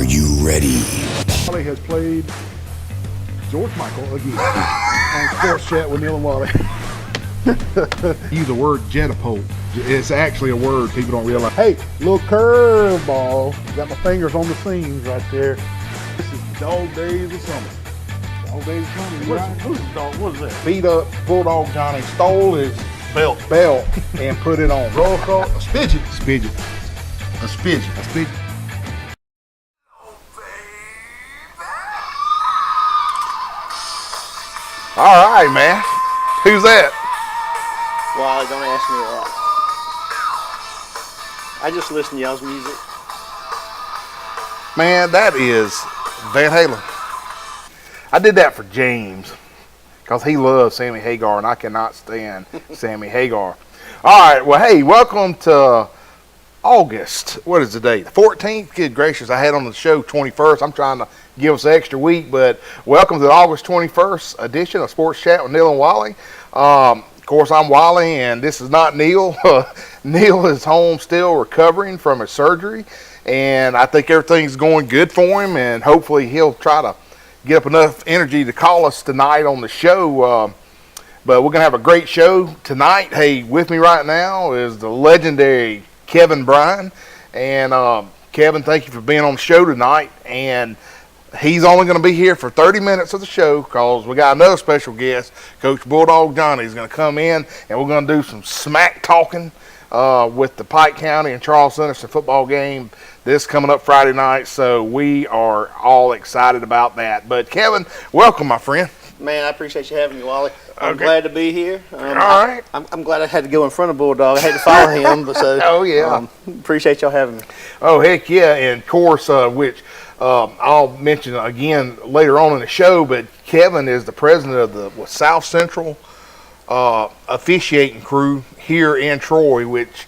Are you ready? Wally has played George Michael again on Sports Chat with Neil and Wally. Use the word jetapult. It's actually a word people don't realize. Hey, little curveball. Got my fingers on the seams right there. This is Dog Days of Summer. Dog Days of Summer, right? Who's the dog? What is that? Beat up Bulldog Johnny stole his belt and put it on. Roll call. A spidget. A spidget. All right, man. Who's that? Wally, don't ask me that. I just listen to y'all's music. Man, that is Van Halen. I did that for James because he loves Sammy Hagar, and I cannot stand Sammy Hagar. All right, well, hey, welcome to August. What is the date? The 14th? Good gracious, I had on the show 21st. I'm trying to give us an extra week, but welcome to the August 21st edition of Sports Chat with Neil and Wally. Of course, I'm Wally, and this is not Neil. Neil is home still recovering from his surgery, and I think everything's going good for him, and hopefully he'll try to get up enough energy to call us tonight on the show. But we're going to have a great show tonight. Hey, with me right now is the legendary Kevin Bryant. And Kevin, thank you for being on the show tonight. And he's only going to be here for 30 minutes of the show because we got another special guest. Coach Bulldog Johnny is going to come in, and we're going to do some smack talking with the Pike County and Charles Anderson football game this coming up Friday night. So we are all excited about that. But Kevin, welcome, my friend. Man, I appreciate you having me, Wally. I'm Okay. glad to be here. All right. I'm glad I had to go in front of Bulldog. I had to follow him, but so Oh, yeah. Appreciate y'all having me. Oh, heck yeah. And of course, which I'll mention again later on in the show, but Kevin is the president of the South Central officiating crew here in Troy, which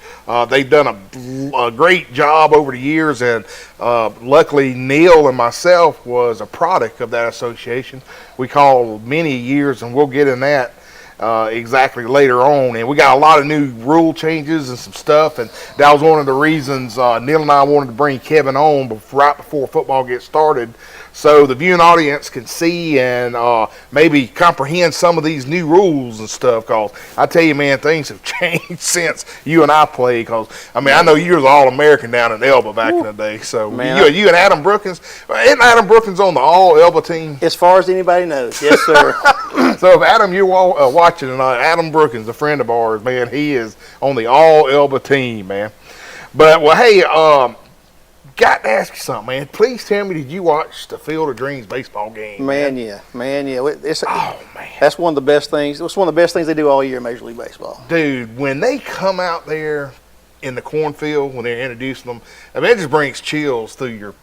they've done a great job over the years, and luckily Neil and myself was a product of that association. We called many years, and we'll get in that exactly later on. And we got a lot of new rule changes and some stuff, and that was one of the reasons Neil and I wanted to bring Kevin on right before football gets started, so the viewing audience can see and maybe comprehend some of these new rules and stuff. Because I tell you, man, things have changed since you and I played. Because I mean, I know you were the All-American down in Elba back in the day. So Man, you and Adam Brookins, isn't Adam Brookins on the All-Elba team? As far as anybody knows, yes, sir. So if Adam, you're watching tonight, Adam Brookins, a friend of ours, man, he is on the All-Elba team, man. But well, hey, got to ask you something, man. Please tell me, did you watch the Field of Dreams baseball game? Man, yeah. It's, Oh, man. That's one of the best things. It's one of the best things they do all year in Major League Baseball. Dude, when they come out there in the cornfield, when they're introducing them, I mean, it just brings chills through your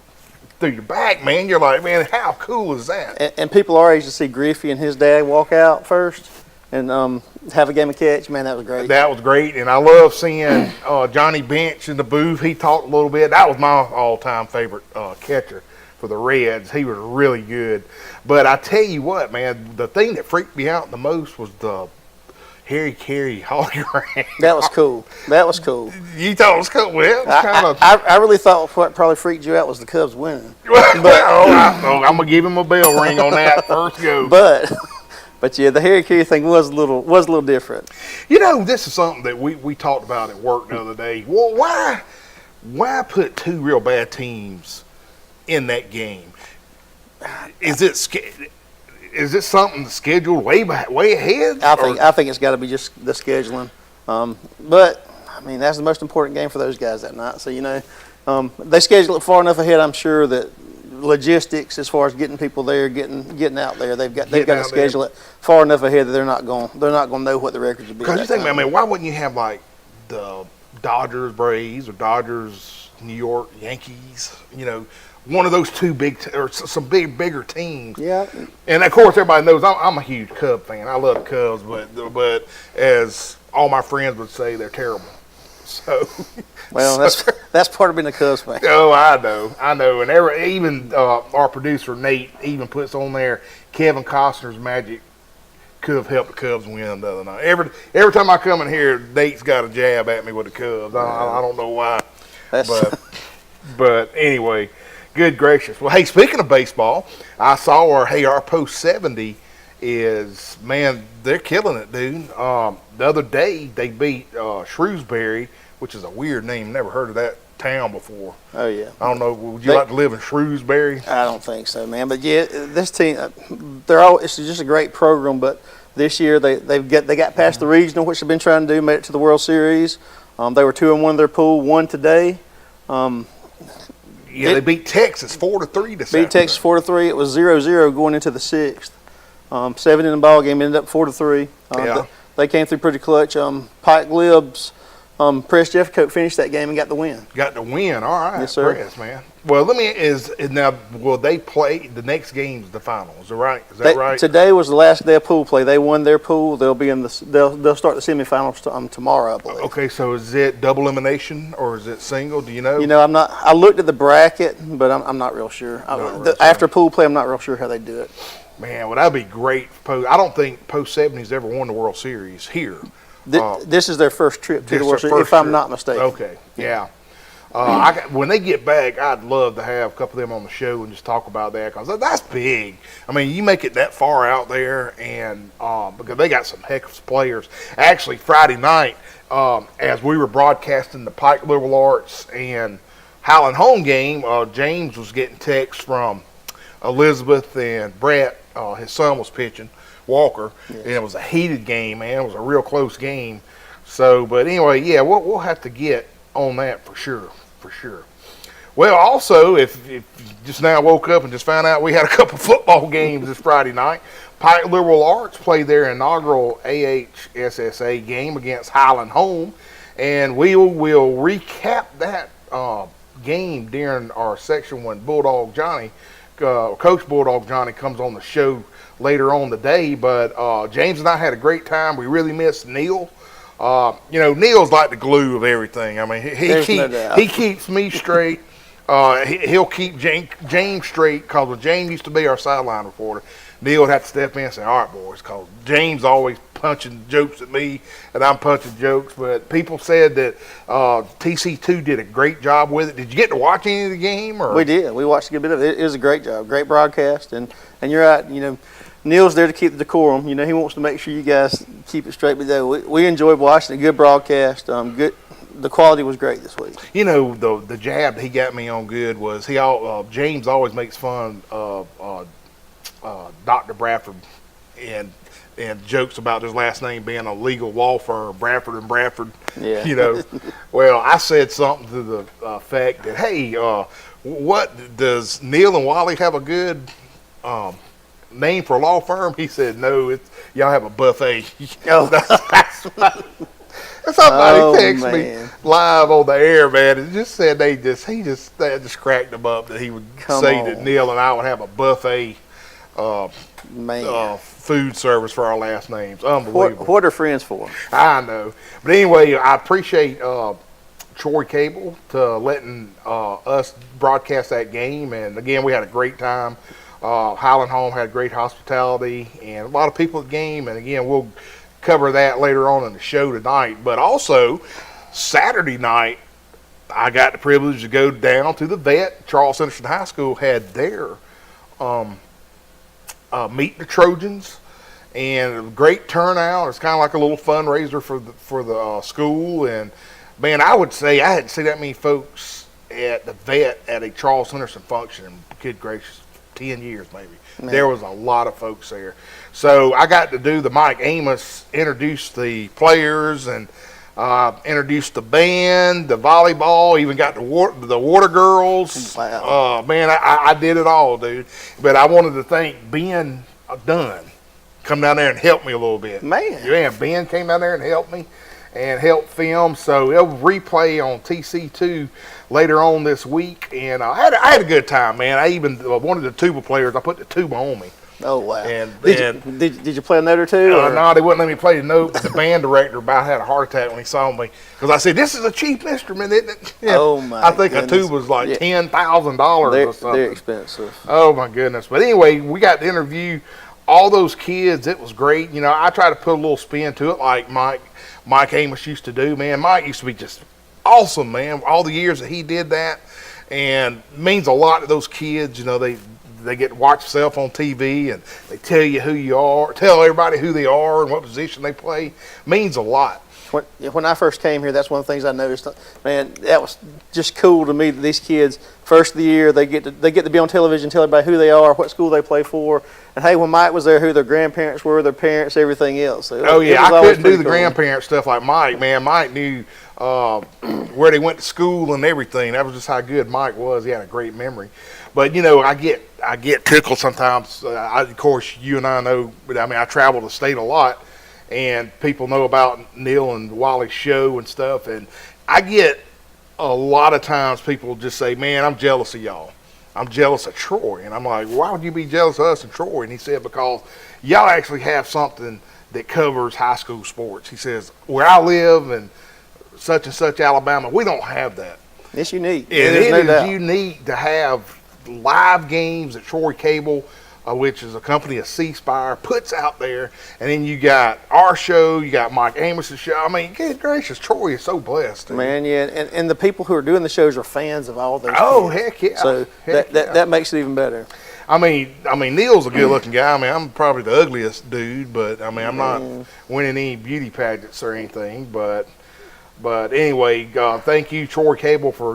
back, man. You're like, man, how cool is that? And people our age to see Griffey and his dad walk out first and have a game of catch. Man, that was great. That was great, and I love seeing Johnny Bench in the booth. He talked a little bit. That was my all-time favorite catcher for the Reds. He was really good. But I tell you what, man, the thing that freaked me out the most was the Harry Carey hologram. That was cool. You thought it was cool? Well, kind of. I really thought what probably freaked you out was the Cubs winning. I'm gonna give him a bell ring on that first go. But yeah, the Harry Carey thing was a little different. You know, this is something that we talked about at work the other day. Well, why put two real bad teams in that game? Is it something scheduled way ahead? I think it's got to be just the scheduling. But I mean, that's the most important game for those guys that night. So they schedule it far enough ahead. I'm sure that logistics, as far as getting people there, getting out there, they've got to schedule it far enough ahead that they're not going to know what the records will be. Because you think, I mean, why wouldn't you have like the Dodgers Braves or Dodgers New York Yankees? You know, one of those two or some bigger teams. Yeah. And of course, everybody knows I'm a huge Cub fan. I love the Cubs, but as all my friends would say, they're terrible. So. Well, that's part of being a Cubs fan. Oh, I know, and even our producer Nate even puts on there Kevin Costner's magic could have helped the Cubs win the other night. Every time I come in here, Nate's got a jab at me with the Cubs. I don't know why, but anyway, Good gracious. Well, hey, speaking of baseball, I saw our post 70 is, man, they're killing it, dude. The other day they beat Shrewsbury, which is a weird name. Never heard of that town before. Oh yeah. I don't know. Would you like to live in Shrewsbury? I don't think so, man. But yeah, this team, it's just a great program. But this year they got past the regional, which they've been trying to do, made it to the World Series. They were 2-1 in their pool, won today. They beat Texas 4-3 this Beat Texas 4-3. It was 0-0 going into the sixth. 7 in the ball game, ended up 4-3. They came through pretty clutch. Pike Libbs, Press Jeffcoat finished that game and got the win. Got the win. All right. Yes, sir. Press, man. Well, will they play the next game's the final? Is that right? Right? Today was the last day of pool play. They won their pool. They'll be in they'll start the semifinals tomorrow, I believe. Okay, so is it double elimination or is it single? Do you know? You know, I looked at the bracket, but I'm not real sure. After pool play, I'm not real sure how they do it. Man, well, that'd be great. I don't think post 70's ever won the World Series here. This is their first trip to the World Series, if I'm not mistaken. Okay, yeah. When they get back, I'd love to have a couple of them on the show and just talk about that because that's big. I mean, you make it that far out there, and because they got some heck of players. Actually, Friday night, as we were broadcasting the Pike Liberal Arts and Highland home game, James was getting texts from Elizabeth and Brett. His son was pitching, Walker, and it was a heated game, man. It was a real close game. So, but anyway, yeah, we'll have to get on that for sure. Well, also, if you just now woke up and just found out we had a couple football games this Friday night, Pike Liberal Arts played their inaugural AHSSA game against Highland Home, and we will recap that game during our section when Bulldog Johnny, Coach Bulldog Johnny, comes on the show later on today. But James and I had a great time. We really missed Neil. Neil's like the glue of everything. I mean, he keeps me straight. He'll keep James straight because when James used to be our sideline reporter, Neil would have to step in and say, all right, boys, because James always punching jokes at me and I'm punching jokes. But people said that TC2 did a great job with it. Did you get to watch any of the game? Or? We did. We watched a good bit of it. It was a great job, great broadcast. And you're right, Neil's there to keep the decorum. He wants to make sure you guys keep it straight. But we enjoyed watching a good broadcast. The quality was great this week. The jab that he got me on good was James always makes fun of Dr. Bradford and jokes about his last name being a legal law firm, Bradford and Bradford. Yeah. Well, I said something to the effect that, hey, what does Neil and Wally have a good name for a law firm? He said, no, y'all have a buffet. Somebody texted me live on the air, man, and just said that just cracked him up that he would say that Neil and I would have a buffet food service for our last names. Unbelievable. What are friends for? I know. But anyway, I appreciate Troy Cable to letting us broadcast that game. And again, we had a great time. Highland Home had great hospitality and a lot of people at the game. And again, we'll cover that later on in the show tonight. But also, Saturday night, I got the privilege to go down to the vet. Charles Henderson High School had their Meet the Trojans, and a great turnout. It's kind of like a little fundraiser for the school. And man, I would say I hadn't seen that many folks at the vet at a Charles Henderson function in, good gracious, 10 years maybe. Man. There was a lot of folks there. So I got to do the Mike Amos, introduce the players and introduced the band, the volleyball, even got the water girls. Wow. Man, I did it all, dude. But I wanted to thank Ben Dunn. Come down there and help me a little bit. Man. Yeah, Ben came down there and helped me and helped film. So it'll replay on TC2 later on this week. And I had a good time, man. I even, one of the tuba players, I put the tuba on me. Oh, wow. And did you play a note or two? No, they wouldn't let me play the note. But the band director about had a heart attack when he saw me. Because I said, this is a cheap instrument, isn't it? Yeah. Oh, my I think goodness. a tuba was like $10,000 or something. They're expensive. Oh, my goodness. But anyway, we got to interview all those kids. It was great. I try to put a little spin to it like Mike Amos used to do, man. Mike used to be just awesome, man. All the years that he did that. and means a lot to those kids. You know, they get to watch themselves on TV, and they tell you who you are, tell everybody who they are and what position they play. Means a lot. When I first came here, that's one of the things I noticed. Man, that was just cool to me that these kids, first of the year, they get to be on television, tell everybody who they are, what school they play for, and hey, when Mike was there, who their grandparents were, their parents, everything else. So I couldn't do the grandparent stuff like Mike. Man, Mike knew where they went to school and everything. That was just how good Mike was. He had a great memory. But you know, I get tickled sometimes. Of course, you and I know. But I mean, I travel the state a lot. And people know about Neil and Wally's show and stuff. And I get a lot of times people just say, man, I'm jealous of y'all. I'm jealous of Troy. And I'm like, why would you be jealous of us and Troy? And he said, because y'all actually have something that covers high school sports. He says, where I live in such and such Alabama, we don't have that. It's unique. And it is unique to have live games that Troy Cable, which is a company of C Spire, puts out there, and then you got our show, you got Mike Amos's show. I mean, good gracious, Troy is so blessed. Dude. Man, yeah, and the people who are doing the shows are fans of all those. Oh, kids. heck yeah! So that makes it even better. I mean, Neil's a good-looking guy. I mean, I'm probably the ugliest dude, but I mean, I'm not winning any beauty pageants or anything, but. But anyway, thank you, Troy Cable, for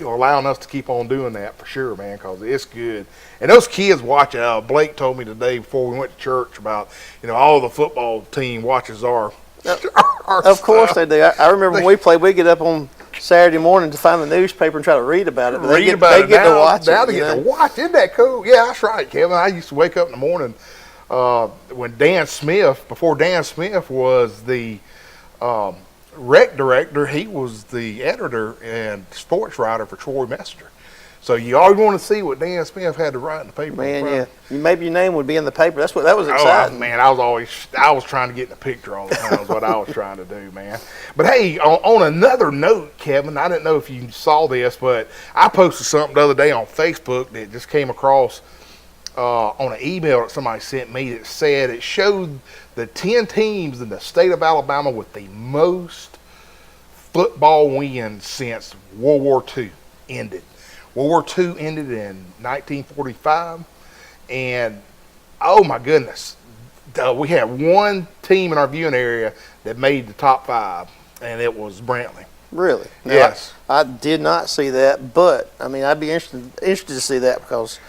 allowing us to keep on doing that for sure, man, because it's good. And those kids watch it. Blake told me today before we went to church about all the football team watches our Of course they do. I remember when we played, we get up on Saturday morning to find the newspaper and try to read about it. But they get to watch it. Now they get to watch. Isn't that cool? Yeah, that's right, Kevin. I used to wake up in the morning when Dan Smith, before Dan Smith was the rec director, he was the editor and sports writer for Troy Messenger. So you always want to see what Dan Smith had to write in the paper. Man, yeah. Maybe your name would be in the paper. That was exciting. Oh, man, I was trying to get in the picture all the time is what I was trying to do, man. But hey, on another note, Kevin, I didn't know if you saw this, but I posted something the other day on Facebook that just came across on an email that somebody sent me that said it showed the 10 teams in the state of Alabama with the most football wins since World War II ended. World War II ended in 1945, and oh my goodness, we had one team in our viewing area that made the top 5, and it was Brantley. Really? Now, Yes. I did not see that, but I mean, I'd be interested to see that because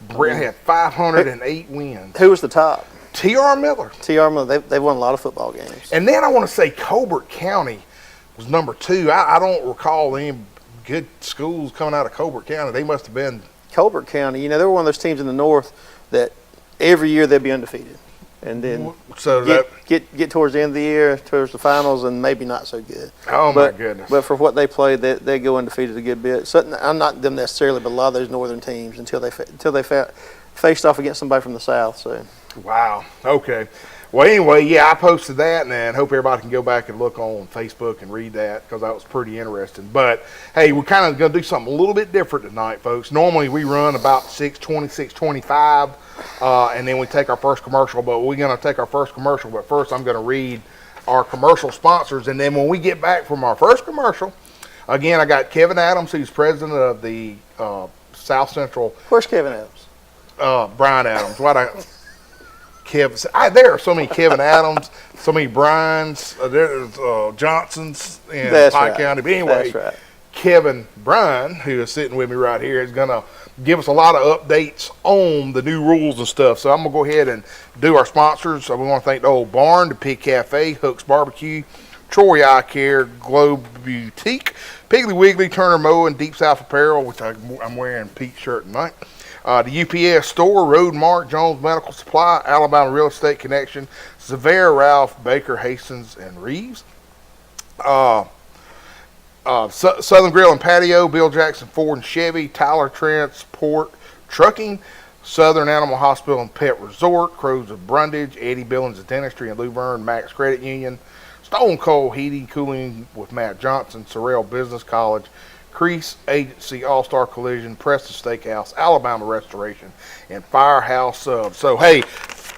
Brent had 508 wins. Who was the top? T.R. Miller. T.R. Miller. They've won a lot of football games. And then I want to say Colbert County was number 2. I don't recall any good schools coming out of Colbert County. They must have been. Colbert County, they were one of those teams in the north that every year they'd be undefeated. And then get towards the end of the year, towards the finals, and maybe not so good. Oh, my goodness. But for what they played, they go undefeated a good bit. So I'm not them necessarily, but a lot of those northern teams until they faced off against somebody from the south. So. Wow. Okay. Well, anyway, yeah, I posted that, and hope everybody can go back and look on Facebook and read that because that was pretty interesting. But, hey, we're kind of going to do something a little bit different tonight, folks. Normally we run about 6:20, 6:25, and then we take our first commercial. But we're going to take our first commercial. But first I'm going to read our commercial sponsors, and then when we get back from our first commercial, again, I got Kevin Adams, who's president of the South Central. Where's Kevin Adams? Bryant Adams. There are so many Kevin Adams, so many Bryans, there's Johnsons in Pike County. But anyway, Kevin Bryan, who is sitting with me right here, is going to give us a lot of updates on the new rules and stuff. So I'm going to go ahead and do our sponsors. So we want to thank the Old Barn, the Pig Cafe, Hook's Barbecue, Troy Eye Care, Globe Boutique, Piggly Wiggly, Turner Moe, and Deep South Apparel, which I'm wearing Pete's shirt tonight. The UPS Store, Road Mart, Jones Medical Supply, Alabama Real Estate Connection, Zavere, Ralph, Baker, Hastings, and Reeves. Southern Grill and Patio, Bill Jackson Ford and Chevy, Tyler Transport Trucking, Southern Animal Hospital and Pet Resort, Crows of Brundage, Eddie Billings of Dentistry and Luverne, Max Credit Union, Stone Cold Heating, Cooling with Matt Johnson, Sorrell Business College, Crease Agency, All-Star Collision, Preston Steakhouse, Alabama Restoration, and Firehouse Subs. So, hey,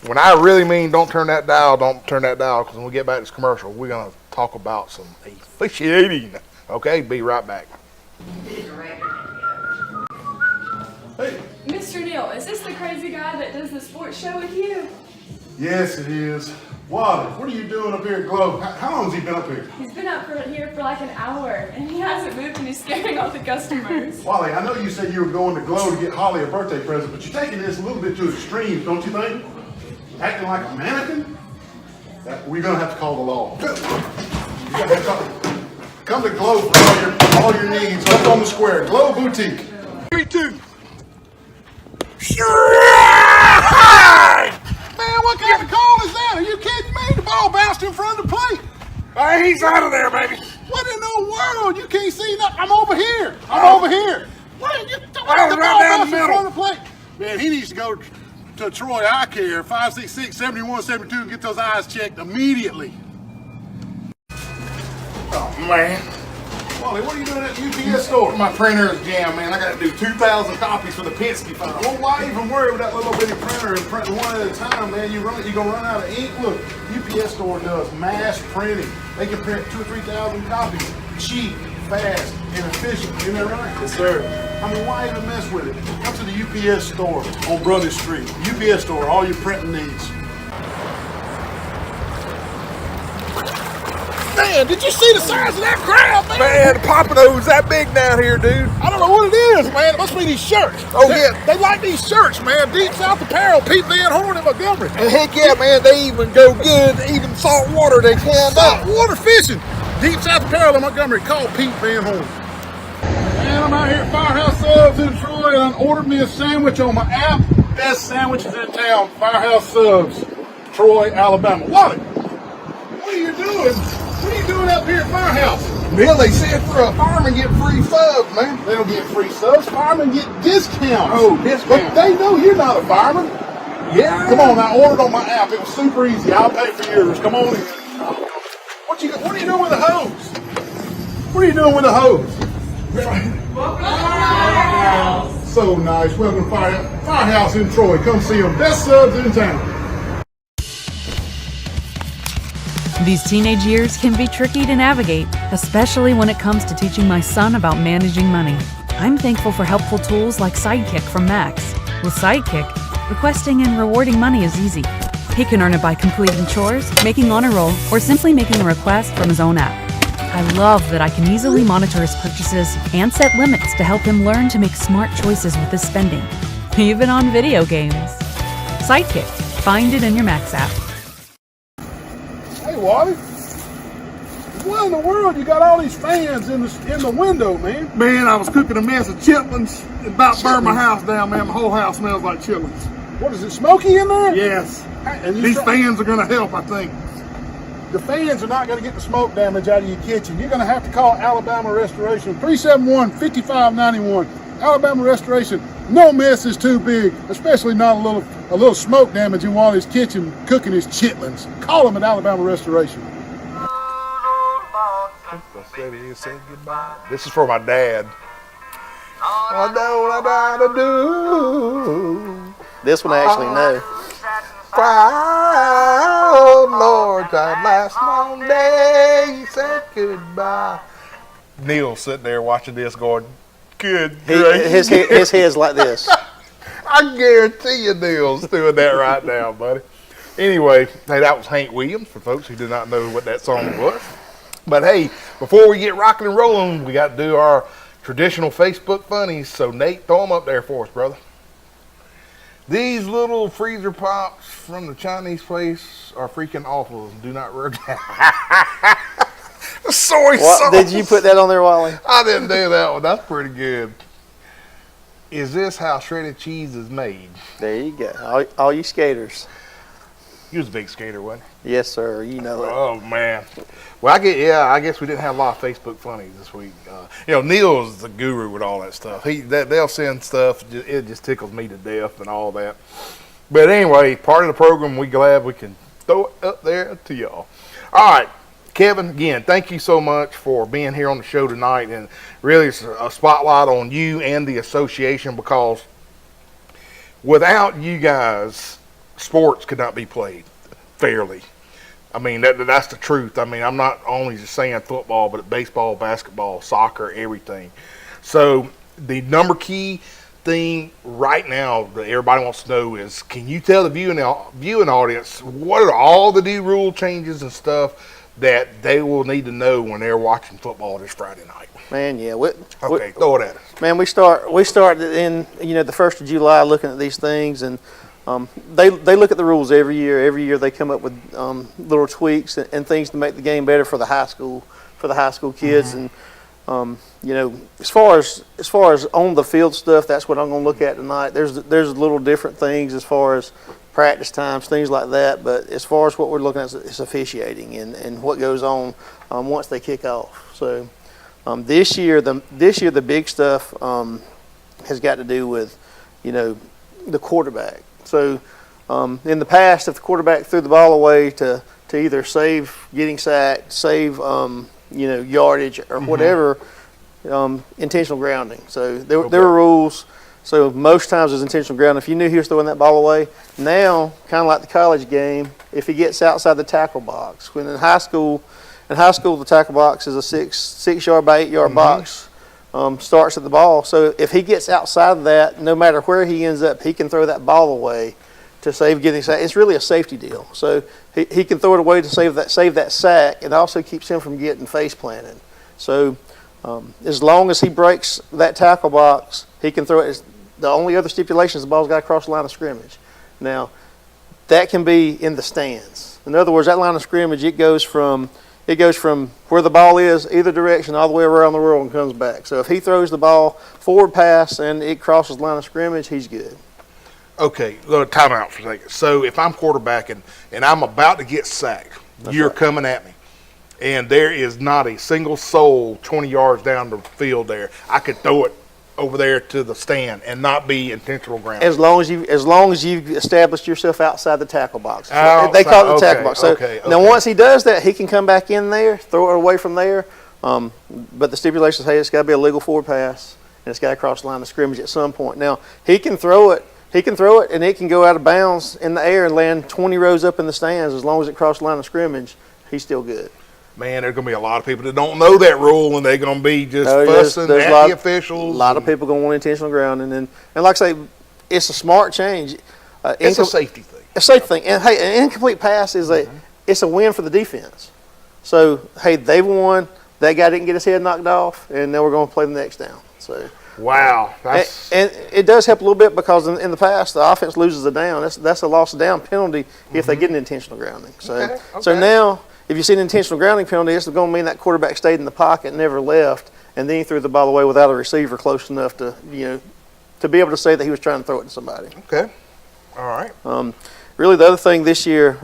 when I really mean don't turn that dial, because when we get back to this commercial, we're going to talk about some officiating. Okay, be right back. Hey. Mr. Neal, is this the crazy guy that does the sports show with you? Yes, it is. Wally, what are you doing up here at Globe? How long has he been up here? He's been up here for like an hour, and he hasn't moved, and he's scaring all the customers. Wally, I know you said you were going to Globe to get Holly a birthday present, but you're taking this a little bit to extremes, don't you think? Acting like a mannequin? We're going to have to call the law. You're gonna have to come to Globe for all your needs up on the square. Globe Boutique. 3, 2. Man, what kind of call is that? Are you kidding me? The ball bounced in front of the plate. Hey, he's out of there, baby. What in the world? You can't see nothing. I'm over here. Over here. What are you doing? The ball bounced in front of the plate. Man, he needs to go to Troy Eye Care, 566-7172, and get those eyes checked immediately. Oh, man. Wally, what are you doing at the UPS store? My printer is jammed, man. I got to do 2,000 copies for the Penske file. Well, why even worry with that little bitty printer and printing one at a time, man? You're going to run out of ink. Look, UPS store does mass printing. They can print 2,000 or 3,000 copies. Cheap, fast, and efficient. Isn't that right? Yes, sir. I mean, why even mess with it? Come to the UPS store on Brothers Street. UPS store, all your printing needs. Man, did you see the size of that crowd, man? Man, the Pompadour's that big down here, dude. I don't know what it is, man. It must be these shirts. Oh, yeah. They like these shirts, man. Deep South Apparel, Pete Van Horn in Montgomery. And heck yeah, man, they even go good, even salt water they canned up. Saltwater fishing. Deep South Apparel in Montgomery. Call Pete Van Horn. Man, I'm out here at Firehouse Subs in Troy, and I ordered me a sandwich on my app. Best sandwiches in town. Firehouse Subs, Troy, Alabama. Wally, what are you doing? What are you doing up here at Firehouse? Bill, they said for a fireman get free subs, man. They don't get free subs. Firemen get discounts. Oh, discounts. But they know you're not a fireman. Yeah. Come on, I ordered on my app. It was super easy. I'll pay for yours. Come on in. What are you doing with the hose? What are you doing with the hose? So nice. Welcome to Firehouse in Troy. Come see them. Best subs in town. These teenage years can be tricky to navigate, especially when it comes to teaching my son about managing money. I'm thankful for helpful tools like Sidekick from Max. With Sidekick, requesting and rewarding money is easy. He can earn it by completing chores, making honor roll, or simply making a request from his own app. I love that I can easily monitor his purchases and set limits to help him learn to make smart choices with his spending, even on video games. Sidekick. Find it in your Max app. Hey, Wally. What in the world? You got all these fans in the window, man. Man, I was cooking a mess of chitlins and about burned my house down, man. My whole house smells like chitlins. What is it, smoky in there? Yes. And These fans are going to help, I think. The fans are not going to get the smoke damage out of your kitchen. You're going to have to call Alabama Restoration, 371-5591. Alabama Restoration, no mess is too big, especially not a little smoke damage in Wally's kitchen cooking his chitlins. Call them at Alabama Restoration. This is for my dad. I know what I gotta do. This one I actually know. Oh Lord, that last long day said goodbye. Neil's sitting there watching this going, good His head's like this. I guarantee you Neil's doing that right now, buddy. Anyway, hey, that was Hank Williams, for folks who did not know what that song was. But hey, before we get rocking and rolling, we got to do our traditional Facebook funnies. So Nate, throw them up there for us, brother. These little freezer pops from the Chinese place are freaking awful. Do not rub that. Soy sauce. Did you put that on there, Wally? I didn't do that one. That's pretty good. Is this how shredded cheese is made? There you go. All you skaters. You was a big skater, wasn't you? Yes, sir. You know it. Oh, man. Well, I guess we didn't have a lot of Facebook funnies this week. Neil's the guru with all that stuff. They'll send stuff. It just tickles me to death and all that. But anyway, part of the program, we're glad we can throw it up there to y'all. All right, Kevin, again, thank you so much for being here on the show tonight. And really, it's a spotlight on you and the association, because without you guys, sports could not be played fairly. I mean, that's the truth. I mean, I'm not only just saying football, but baseball, basketball, soccer, everything. So the number key thing right now that everybody wants to know is, can you tell the viewing audience what are all the new rule changes and stuff that they will need to know when they're watching football this Friday night? Man, yeah. Okay, throw it at us. Man, we start in the 1st of July looking at these things, and they look at the rules every year. Every year they come up with little tweaks and things to make the game better for the high school kids. And as far as on the field stuff, that's what I'm going to look at tonight. There's little different things as far as practice times, things like that. But as far as what we're looking at is officiating and what goes on once they kick off. So this year the big stuff has got to do with the quarterback. So in the past, if the quarterback threw the ball away to either save getting sacked, save yardage or whatever, intentional grounding. So there were rules. So most times it's intentional grounding. If you knew he was throwing that ball away, now kind of like the college game, if he gets outside the tackle box, when in high school the tackle box is a 6 yard by 8 yard box. Starts at the ball. So if he gets outside of that, no matter where he ends up, he can throw that ball away to save getting sacked. It's really a safety deal. So he can throw it away to save that sack, and also keeps him from getting face planted. So as long as he breaks that tackle box, he can throw it. The only other stipulation is the ball's got to cross the line of scrimmage. Now, that can be in the stands. In other words, that line of scrimmage, it goes from where the ball is, either direction, all the way around the world and comes back. So if he throws the ball forward pass and it crosses the line of scrimmage, he's good. Okay, time out for a second. So if I'm quarterbacking and I'm about to get sacked, you're coming at me, and there is not a single soul 20 yards down the field there, I could throw it over there to the stand and not be intentional grounding. As long as you've established yourself outside the tackle box. They call it the tackle box. So now once he does that, he can come back in there, throw it away from there. But the stipulations say it's got to be a legal forward pass and it's got to cross the line of scrimmage at some point. Now he can throw it and it can go out of bounds in the air and land 20 rows up in the stands. As long as it crosses the line of scrimmage, he's still good. Man, there's going to be a lot of people that don't know that rule, and they're going to be just fussing at the officials. A lot of people going to want intentional grounding. And like I say, it's a smart change. It's a safety thing. A safety thing. And, hey, an incomplete pass is it's a win for the defense. So, hey, they won. That guy didn't get his head knocked off, and now we're going to play the next down. So. Wow. And it does help a little bit because in the past, the offense loses a down. That's a loss of down penalty if they get an intentional grounding. So, so now, if you see an intentional grounding penalty, it's going to mean that quarterback stayed in the pocket, never left, and then he threw the ball away without a receiver close enough to be able to say that he was trying to throw it to somebody. Okay. All right. Really, the other thing this year,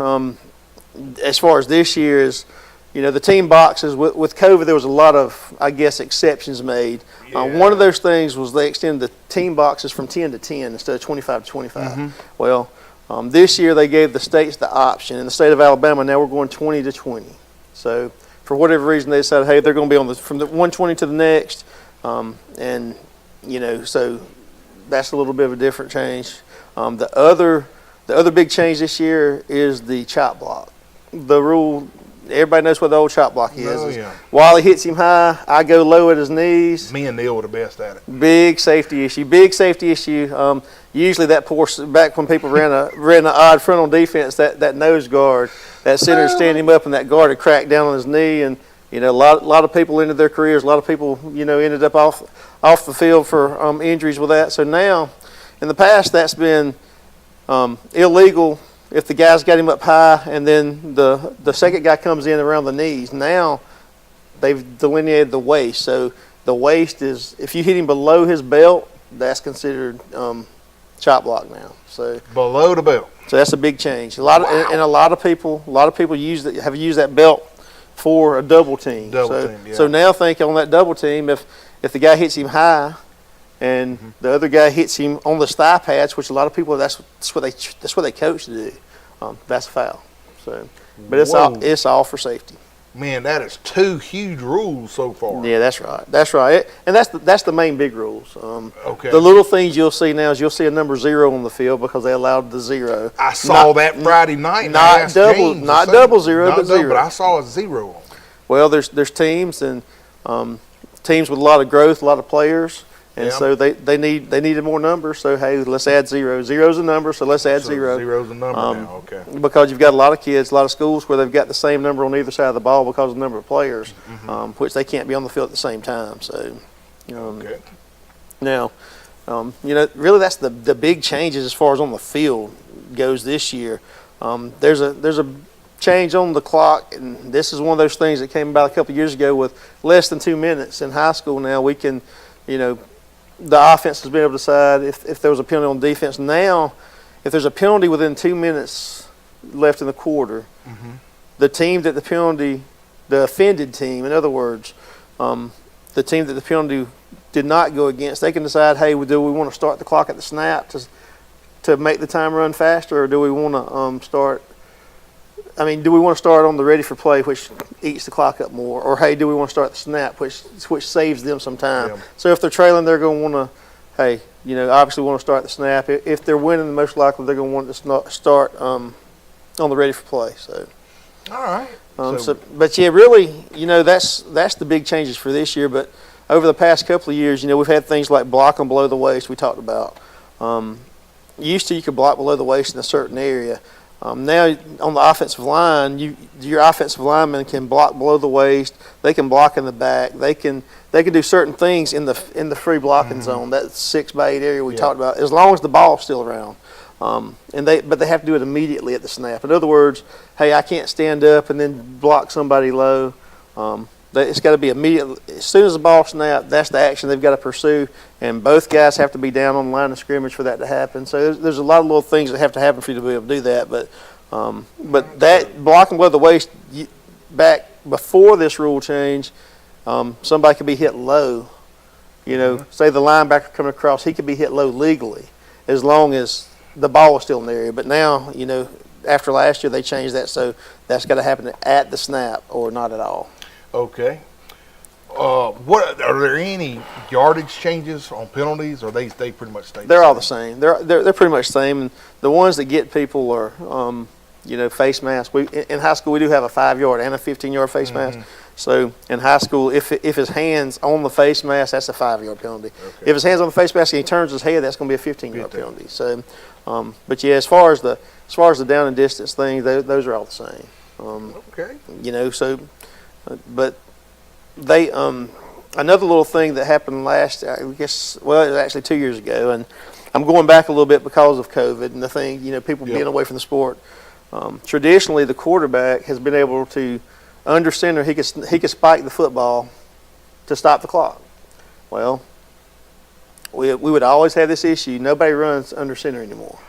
as far as this year is, the team boxes, with COVID, there was a lot of, I guess, exceptions made. Yeah. One of those things was they extended the team boxes from 10 to 10 instead of 25 to 25. Well, this year they gave the states the option. In the state of Alabama, now we're going 20 to 20. So for whatever reason, they decided, hey, they're going to be from the 120 to the next. And, so that's a little bit of a different change. The other big change this year is the chop block. The rule, everybody knows what the old chop block is. Oh, yeah. While he hits him high, I go low at his knees. Me and Neil were the best at it. Big safety issue. Usually that back when people ran an odd frontal defense, that nose guard, that center stand him up, and that guard had cracked down on his knee, and a lot of people ended their careers. A lot of people ended up off the field for injuries with that. So now, in the past, that's been illegal if the guy's got him up high, and then the second guy comes in around the knees. Now they've delineated the waist. So the waist is, if you hit him below his belt, that's considered chop block now. So below the belt. So that's a big change. A lot of people have used that belt for a double team. So now think on that double team, if the guy hits him high and the other guy hits him on the thigh pads, which a lot of people that's what they coach to do, that's a foul. So, but it's all for safety. Man, that is 2 huge rules so far. Yeah, that's right. And that's the main big rules. Okay. The little things you'll see now is you'll see a number 0 on the field because they allowed the 0. I saw that Friday night. Not double 0, but 0. But I saw a 0 on it. Well, there's teams and teams with a lot of growth, a lot of players, And so they needed more numbers. So hey, let's add zero. Zero's a number, so let's add zero. Zero's a number now. Okay. Because you've got a lot of kids, a lot of schools where they've got the same number on either side of the ball because of the number of players, which they can't be on the field at the same time. So Okay. now, really that's the big changes as far as on the field goes this year. There's a change on the clock, and this is one of those things that came about a couple of years ago with less than 2 minutes in high school. Now we can, the offense has been able to decide if there was a penalty on defense. Now, if there's a penalty within 2 minutes left in the quarter, the team that the offended team, in other words, the team that the penalty did not go against, they can decide, hey, do we want to start the clock at the snap to make the time run faster, or do we want to do we want to start on the ready for play, which eats the clock up more, or hey, do we want to start the snap, which saves them some time? Yeah. So if they're trailing, they're going to want to, obviously want to start the snap. If they're winning, most likely they're going to want to start on the ready for play. So. All right. But yeah, really, that's the big changes for this year. But over the past couple of years, we've had things like blocking below the waist. We talked about. Used to, you could block below the waist in a certain area. Now on the offensive line, your offensive linemen can block below the waist. They can block in the back. They can do certain things in the free blocking zone, that 6x8 area we talked about, as long as the ball's still around. But they have to do it immediately at the snap. In other words, hey, I can't stand up and then block somebody low. It's got to be immediate. As soon as the ball snaps, that's the action they've got to pursue, and both guys have to be down on the line of scrimmage for that to happen. So there's a lot of little things that have to happen for you to be able to do that. But that blocking below the waist, back before this rule change, somebody could be hit low. Say the linebacker coming across, he could be hit low legally, as long as the ball was still in the area. But now, after last year, they changed that, so that's got to happen at the snap or not at all. Okay. What are there any yardage changes on penalties, or they pretty much stay? They're all the same. They're pretty much the same. And the ones that get people are, face masks. In high school we do have a 5-yard and a 15-yard face mask. So in high school, if his hand's on the face mask, that's a 5-yard penalty. Okay. If his hand's on the face mask and he turns his head, that's going to be a 15-yard penalty. So, but yeah, as far as the down and distance thing, those are all the same. Okay. But they another little thing that happened it was actually 2 years ago, and I'm going back a little bit because of COVID and the thing, people being away from the sport. Traditionally, the quarterback has been able to, under center, he could spike the football to stop the clock. Well, we would always have this issue. Nobody runs under center anymore.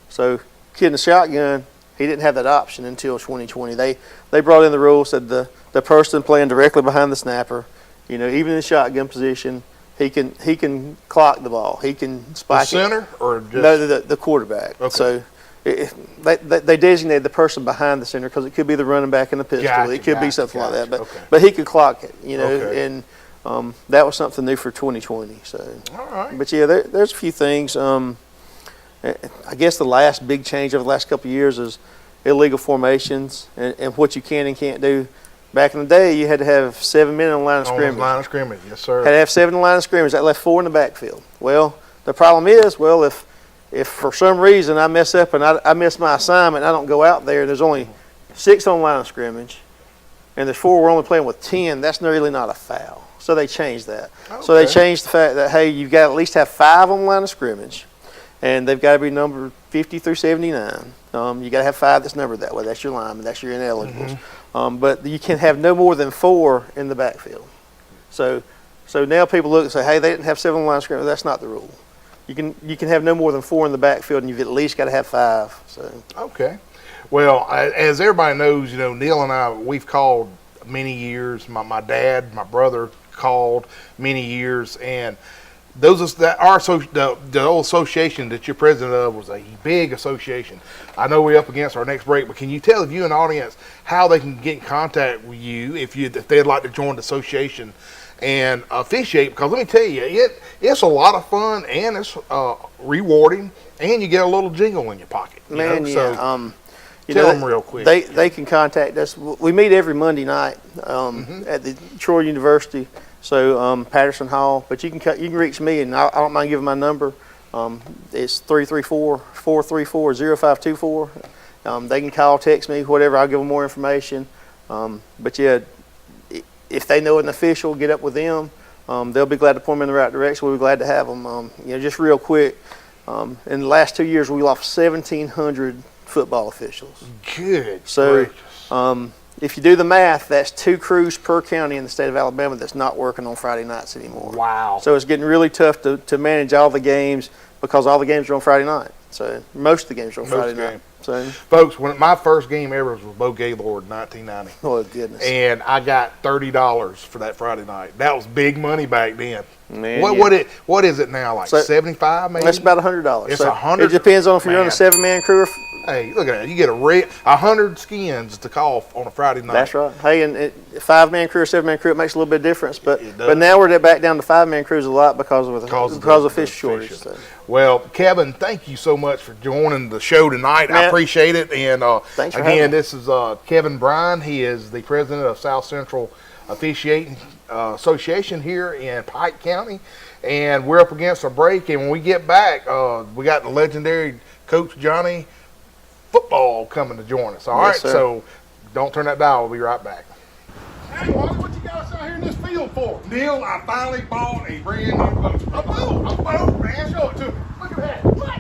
So, kid in the shotgun, he didn't have that option until 2020. They brought in the rule, said the person playing directly behind the snapper, even in the shotgun position, he can clock the ball. He can spike the center or just no, the quarterback. Okay. So they designated the person behind the center because it could be the running back in the pistol. It could be something like that. But he could clock it, and that was something new for 2020. So, all right. But yeah, there's a few things. I guess the last big change over the last couple of years is illegal formations and what you can and can't do. Back in the day, you had to have 7 men on the line of scrimmage. On the line of scrimmage, yes, sir. Had to have 7 in the line of scrimmage. That left 4 in the backfield. Well, the problem is, if for some reason I mess up and I miss my assignment and I don't go out there, there's only 6 on the line of scrimmage, and there's 4 we're only playing with 10, that's really not a foul. So they changed that. Okay. So they changed the fact that, hey, you've got to at least have 5 on the line of scrimmage, and they've got to be numbered 50 through 79. You got to have 5 that's numbered that way. That's your lineman. That's your ineligibles. But you can have no more than 4 in the backfield. So now people look and say, hey, they didn't have 7 on the line of scrimmage. That's not the rule. You can have no more than 4 in the backfield, and you've at least got to have 5. So okay. Well, as everybody knows, Neil and I, we've called many years. My dad, my brother called many years, and the old association that you're president of was a big association. I know we're up against our next break, but can you tell the viewing audience how they can get in contact with you if they'd like to join the association and officiate? Because let me tell you, it's a lot of fun and it's rewarding, and you get a little jingle in your pocket. Man, yeah. So, tell them real quick. They can contact us. We meet every Monday night at the Troy University So Patterson Hall, but you can reach me, and I don't mind giving my number. It's 334-434-0524. They can call, text me, whatever. I'll give them more information. But yeah, if they know an official, get up with them. They'll be glad to point them in the right direction. We'll be glad to have them. Just real quick, in the last 2 years, we lost 1,700 football officials. Good. So, gracious. if you do the math, that's 2 crews per county in the state of Alabama that's not working on Friday nights anymore. Wow. So it's getting really tough to manage all the games because all the games are on Friday night. So most of the games are on Friday night. So, folks, when my first game ever was with Bo Gaylord in 1990. oh goodness. And I got $30 for that Friday night. That was big money back then. Man, What is it now? Like 75 maybe? That's about $100. It's so $100. It depends on if you're on a 7-man crew. Hey, look at that. You get 100 skins to call on a Friday night. That's right. Hey, and 5-man crew or 7-man crew, it makes a little bit of difference. But It does. but now we're back down to 5-man crews a lot because of fish shortage. So. Well, Kevin, thank you so much for joining the show tonight. I appreciate it. And thanks for having me. this is Kevin Bryant. He is the president of South Central Officiating Association here in Pike County. And we're up against a break. And when we get back, we got the legendary Coach Johnny Football coming to join us. All right, sir. so don't turn that dial. We'll be right back. Hey, Wally, what you got us out here in this field for? Neil, I finally bought a brand new boat. A boat, man. Show it to me. Look at that. What?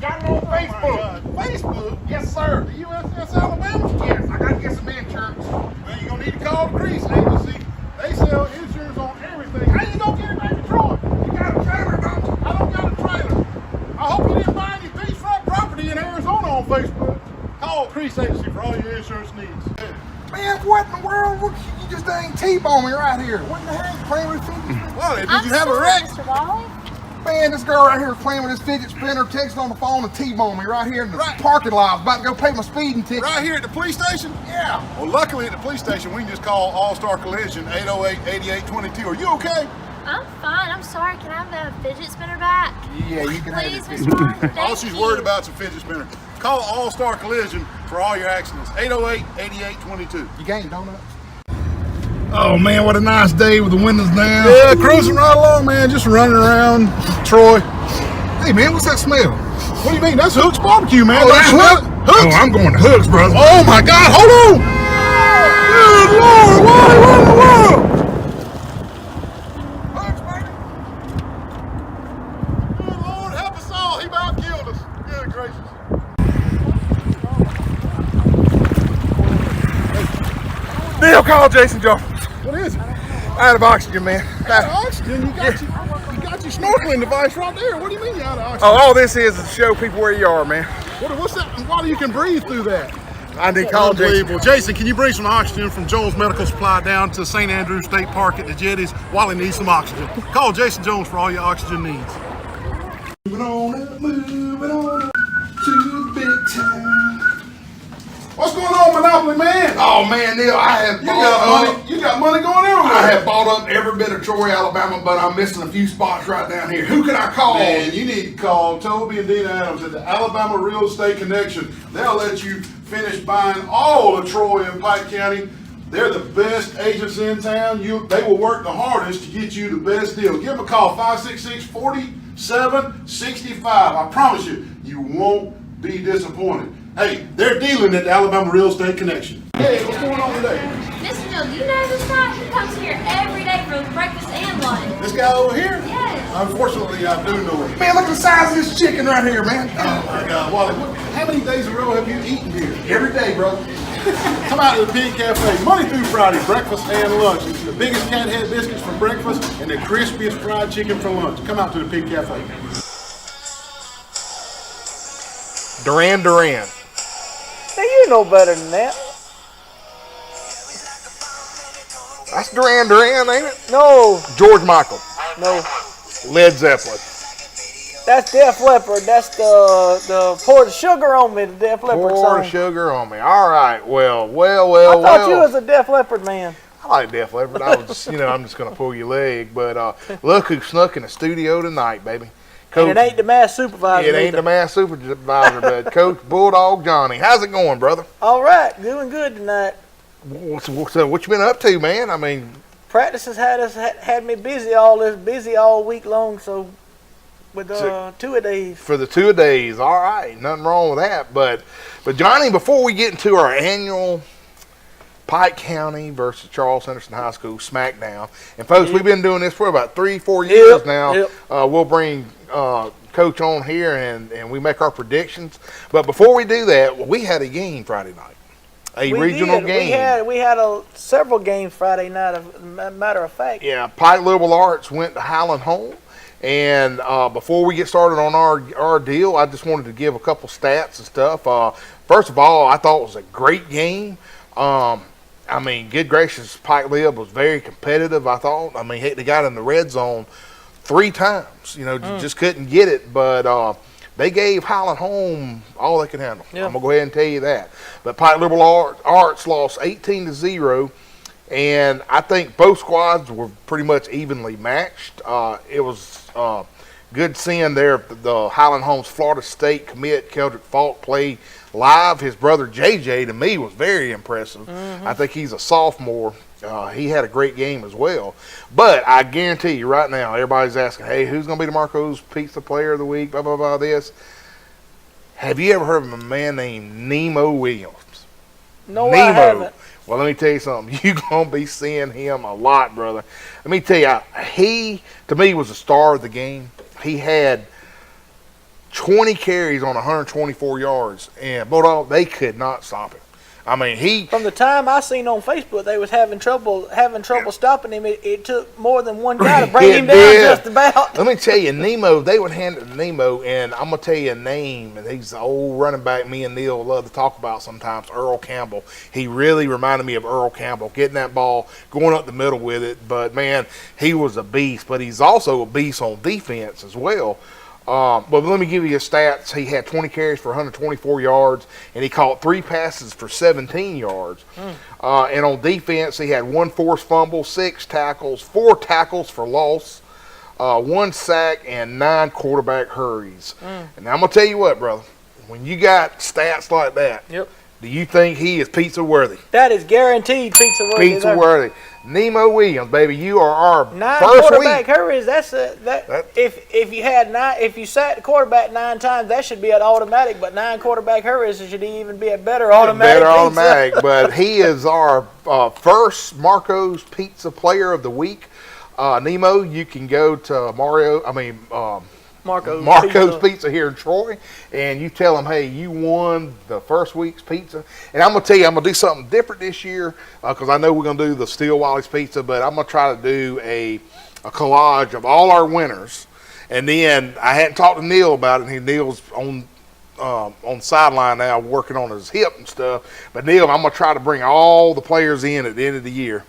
Got it on Facebook. Facebook? Yes, sir. The USS Alabama? Yes, I got to get some insurance. Well, you're going to need to call the Grease Agency. They sell insurance on everything. How you going to get it back to Troy? You got a trailer, don't you? I don't got a trailer. I hope you didn't buy any beachfront property in Arizona on Facebook. Call the Grease Agency for all your insurance needs. Man, what in the world? You just dang T-bone me right here. What in the heck? Playing with fidget spinner? Wally, did you have a wreck? Mr. Wally? Man, this girl right here is playing with this fidget spinner, texting on the phone and T-bone me right here in the parking lot. I was about to go pay my speeding ticket. Right here at the police station? Yeah. Well, luckily at the police station, we can just call All-Star Collision 808-8822. Are you okay? I'm fine. I'm sorry. Can I have the fidget spinner back? Yeah, you can Please, have it. Mr. Wally. All she's worried about is a fidget spinner. Call All-Star Collision for all your accidents. 808-8822. You gained donuts? Oh, man, what a nice day with the windows down. Yeah, cruising right along, man. Just running around Troy. Hey, man, what's that smell? What do you mean? That's Hook's Barbecue, man. Oh, that's Hook. Hooks? Oh, I'm going to Hooks, brother. Oh, my God. Hold on. Good Lord. Whoa. Hooks, baby. Good Lord, help us all. He about killed us. Good gracious. Neil, call Jason Jones. What is it? Out of oxygen, man. Out of oxygen? You got your snorkeling device right there. What do you mean you're out of oxygen? Oh, all this is to show people where you are, man. What's that? Why do you can breathe through that? I need to call Jason. Unbelievable. Jason, can you bring some oxygen from Jones Medical Supply down to St. Andrews State Park at the jetties? Wally needs some oxygen. Call Jason Jones for all your oxygen needs. Moving on up to the big time. What's going on, Monopoly man? Oh man, Neil, You got money going everywhere. I have bought up every bit of Troy, Alabama, but I'm missing a few spots right down here. Who can I call? Man, you need to call Toby and Dina Adams at the Alabama Real Estate Connection. They'll let you finish buying all of Troy and Pike County. They're the best agents in town. They will work the hardest to get you the best deal. Give them a call, 566-4765. I promise you, you won't be disappointed. Hey, they're dealing at the Alabama Real Estate Connection. Hey, what's going on today? Mr. Joe, do you know this guy? He comes here every day for breakfast and lunch. This guy over here? Yes. Unfortunately, I do know him. Man, look at the size of this chicken right here, man. Oh my God, Wally, how many days in a row have you eaten here? Every day, brother. Come out to the Pig Cafe Monday through Friday, breakfast and lunch. It's the biggest cat head biscuits for breakfast and the crispiest fried chicken for lunch. Come out to the Pig Cafe. Duran. Now you know better than that. That's Duran, ain't it? No, George Michael. no. Led Zeppelin. That's Def Leppard. That's the Pour the Sugar on Me, the Def Leppard Pour song. the sugar on me. All right. Well. I thought you was a Def Leppard man. I like Def Leppard. I was, I'm just gonna pull your leg. But look who snuck in the studio tonight, baby. Coach, And it ain't the mass supervisor. it ain't the mass supervisor, but Coach Bulldog Johnny. How's it going, brother? All right, doing good tonight. So what you been up to, man? I mean, practices had me busy all week long. So with 2-a-days. For the 2-a-days, all right, nothing wrong with that. But Johnny, before we get into our annual Pike County versus Charles Henderson High School smackdown, and folks, we've been doing this for about 3-4 years now. Yep. We'll bring Coach on here and we make our predictions. But before we do that, we had a game Friday night. A regional game. We had several games Friday night. Matter of fact. Yeah, Pike Liberal Arts went to Highland home, and before we get started on our deal, I just wanted to give a couple stats and stuff. First of all, I thought it was a great game. I mean, good gracious, Pike Lib was very competitive. I thought. I mean, they got in the red zone 3 times. You know, just couldn't get it, but. They gave Highland home all they could handle. Yeah. I'm going to go ahead and tell you that. But Pike Liberal Arts lost 18-0, and I think both squads were pretty much evenly matched. It was good seeing the Highland Home's Florida State commit, Keldrick Falk, play live. His brother JJ, to me, was very impressive. I think he's a sophomore. He had a great game as well. But I guarantee you right now, everybody's asking, hey, who's going to be the Marco's Pizza Player of the Week, blah, blah, blah, this. Have you ever heard of a man named Nemo Williams? No, Nemo. I haven't. Well, let me tell you something. You're going to be seeing him a lot, brother. Let me tell you, he, to me, was the star of the game. He had 20 carries on 124 yards, and Bulldog, they could not stop him. I mean, from the time I seen on Facebook, they was having trouble stopping him. It took more than one guy to bring him down just about. Let me tell you, Nemo, they would hand it to Nemo, and I'm going to tell you a name, and he's the old running back me and Neil love to talk about sometimes, Earl Campbell. He really reminded me of Earl Campbell, getting that ball, going up the middle with it. But, man, he was a beast, but he's also a beast on defense as well. But let me give you his stats. He had 20 carries for 124 yards, and he caught 3 passes for 17 yards. And on defense, he had 1 forced fumble, 6 tackles, 4 tackles for loss, 1 sack, and 9 quarterback hurries. And I'm going to tell you what, brother, when you got stats like that, do you think he is pizza worthy? That is guaranteed pizza worthy. Pizza worthy. Nemo Williams, baby, you are our 9 first quarterback week. hurries. If you sacked the quarterback 9 times, that should be an automatic. But 9 quarterback hurries should even be a better automatic. But he is our first Marco's Pizza Player of the Week. Nemo, you can go to Marco's Pizza here in Troy, and you tell them, hey, you won the first week's pizza. And I'm going to tell you, I'm going to do something different this year because I know we're going to do the Steel Wally's Pizza, but I'm going to try to do a collage of all our winners. And then I hadn't talked to Neil about it, and Neil's on the sideline now working on his hip and stuff. But Neil, I'm going to try to bring all the players in at the end of the year,